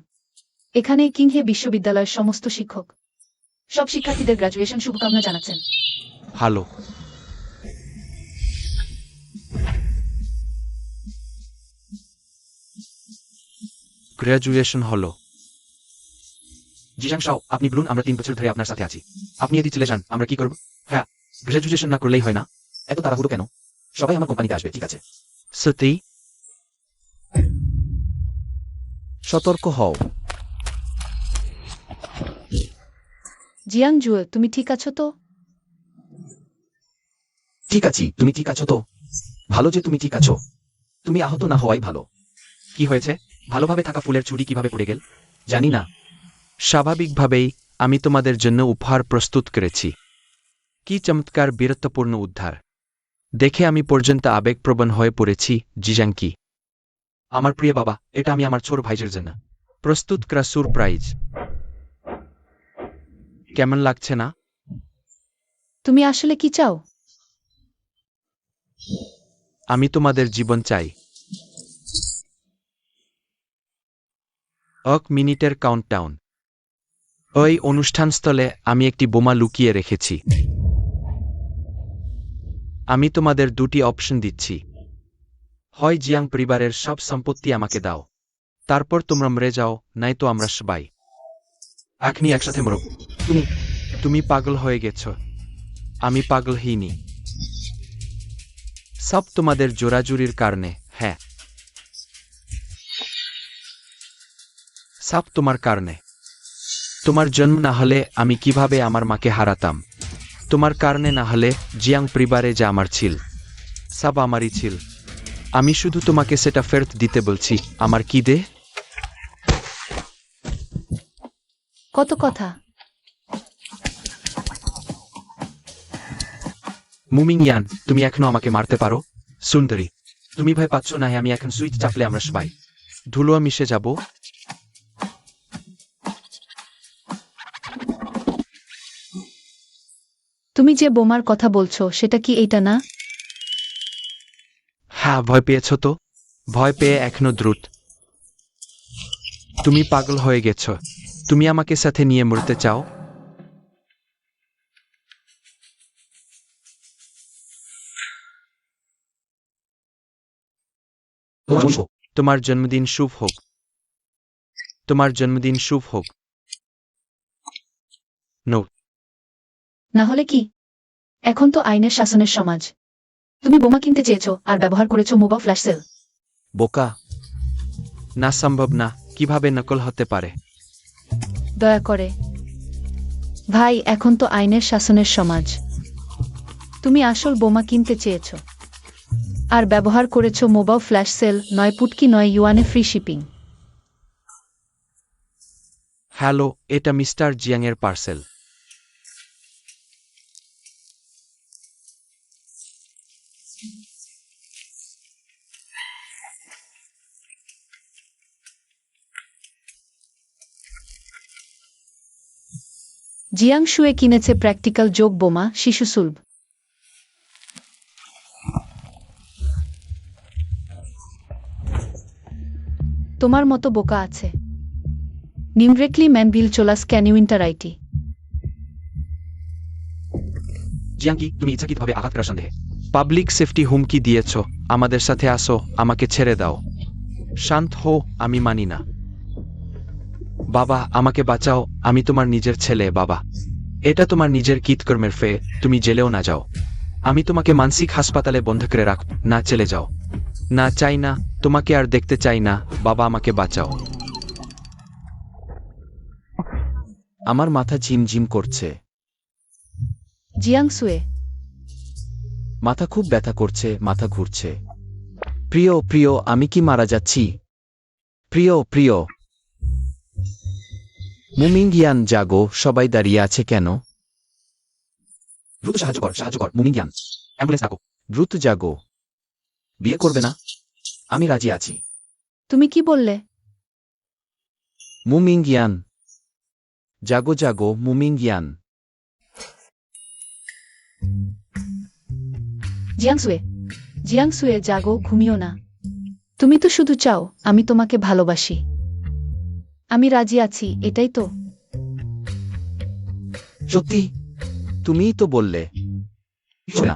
এখানে কিংহে বিশ্ববিদ্যালয়ের সমস্ত শিক্ষক সব শিক্ষার্থীদের গ্র্যাজুয়েশন শুভকামনা জানাচ্ছেন। ভালো। গ্র্যাজুয়েশন হলো। জিজাং শাও, আপনি বলুন, আমরা 3 বছর ধরে আপনার সাথে আছি। আপনি যদি চলে যান, আমরা কি করব? হ্যাঁ, গ্র্যাজুয়েশন না করলেই হয় না। এত তাড়াহুড়ো কেন? সবাই আমার কোম্পানিতে আসবে, ঠিক আছে? সত্যি? সতর্ক হও। জিয়াং জুয়ে, তুমি ঠিক আছো তো? ঠিক আছি, তুমি ঠিক আছো তো? ভালো যে তুমি ঠিক আছো। তুমি আহত না হওয়াই ভালো। কি হয়েছে? ভালোভাবে থাকা ফুলের ছুরি কিভাবে পড়ে গেল? জানি না। স্বাভাবিকভাবেই আমি তোমাদের জন্য উপহার প্রস্তুত করেছি। কি চমৎকার বীরত্বপূর্ণ উদ্ধার দেখে আমি পর্যন্ত আবেগপ্রবণ হয়ে পড়েছি। জিজাংকি, আমার প্রিয় বাবা, এটা আমি আমার ছোট ভাইয়ের জন্য। প্রস্তুত করা সারপ্রাইজ। কেমন লাগছে না? তুমি আসলে কি চাও? আমি তোমাদের জীবন চাই। 1 মিনিটের কাউন্টডাউন। ওই অনুষ্ঠানস্থলে আমি একটি বোমা লুকিয়ে রেখেছি। আমি তোমাদের 2টি অপশন দিচ্ছি। হয় জিয়াং পরিবারের সব সম্পত্তি আমাকে দাও, তারপর তোমরা মরে যাও, নয়তো আমরা সবাই এখনই একসাথে মরব। তুমি পাগল হয়ে গেছ। আমি পাগল হইনি। সব তোমাদের জোরাজুরির কারণে। হ্যাঁ, সব তোমার কারণে। তোমার জন্ম না হলে আমি কিভাবে আমার মাকে হারাতাম? তোমার কারণে না হলে জিয়াং পরিবারে যা আমার ছিল সব আমারই ছিল। আমি শুধু তোমাকে সেটা ফেরত দিতে বলছি। আমার কি দে? কত কথা! মুমিং ইয়ান, তুমি এখনো আমাকে মারতে পারো? সুন্দরী, তুমি ভয় পাচ্ছ না? আমি এখন সুইচ চাপলে আমরা সবাই ধুলো মিশে যাব। তুমি যে বোমার কথা বলছো সেটা কি এইটা না? হ্যাঁ, ভয় পেয়েছ তো? ভয় পেয়ে এখনো দ্রুত। তুমি পাগল হয়ে গেছ। তুমি আমাকে সাথে নিয়ে মরতে চাও? তোমার জন্মদিন শুভ হোক। তোমার জন্মদিন শুভ হোক। নো। না হলে কি? এখন তো আইনের শাসনের সমাজ। তুমি বোমা কিনতে চেয়েছো আর ব্যবহার করেছো মোবাইল ফ্ল্যাশ সেল। বোকা। না, সম্ভব না। কিভাবে নকল হতে পারে? দয়া করে ভাই, এখন তো আইনের শাসনের সমাজ। তুমি আসল বোমা কিনতে চেয়েছো আর ব্যবহার করেছো মোবাইল ফ্ল্যাশ সেল, 9 পুটকি 9 ইউয়ানে ফ্রি শিপিং। হ্যালো, এটা মিস্টার জিয়াংয়ের পার্সেল। জিয়াং শুয়ে কিনেছে প্র্যাকটিক্যাল যোগ বোমা, শিশু সুলভ। তোমার মতো বোকা আছে। নিউরেকলি ম্যান বিল চোলাস ক্যানিউইন্টারাইটি। জিয়াংকি, তুমি ইচ্ছাকৃতভাবে আঘাত করার সন্দেহে পাবলিক সেফটি হুমকি দিয়েছ। আমাদের সাথে আসো, আমাকে ছেড়ে দাও। শান্ত হো, আমি মানি না। বাবা, আমাকে বাঁচাও। আমি তোমার নিজের ছেলে বাবা। এটা তোমার নিজের কৃতকর্মের ফে। তুমি জেলেও না যাও। আমি তোমাকে মানসিক হাসপাতালে বন্ধ করে রাখ। না, চলে যাও। না, চাই না। তোমাকে আর দেখতে চাই না। বাবা, আমাকে বাঁচাও। আমার মাথা ঝিমঝিম করছে। জিয়াং শুয়ে। মাথা খুব ব্যথা করছে, মাথা ঘুরছে। প্রিয় প্রিয়, আমি কি মারা যাচ্ছি? প্রিয় প্রিয়। মুমিং ইয়ান, জাগো। সবাই দাঁড়িয়ে আছে কেন? দ্রুত সাহায্য কর, সাহায্য কর। মুমিং ইয়ান, অ্যাম্বুলেন্স ডাকো। দ্রুত জাগো। বিয়ে করবে না? আমি রাজি আছি। তুমি কি বললে? মুমিং ইয়ান, জাগো জাগো। মুমিং ইয়ান। জিয়াং শুয়ে। জিয়াং শুয়ে, জাগো, ঘুমিও না। তুমি তো শুধু চাও আমি তোমাকে ভালোবাসি। আমি রাজি আছি, এটাই তো। সত্যি? তুমিই তো বললে। শোনা,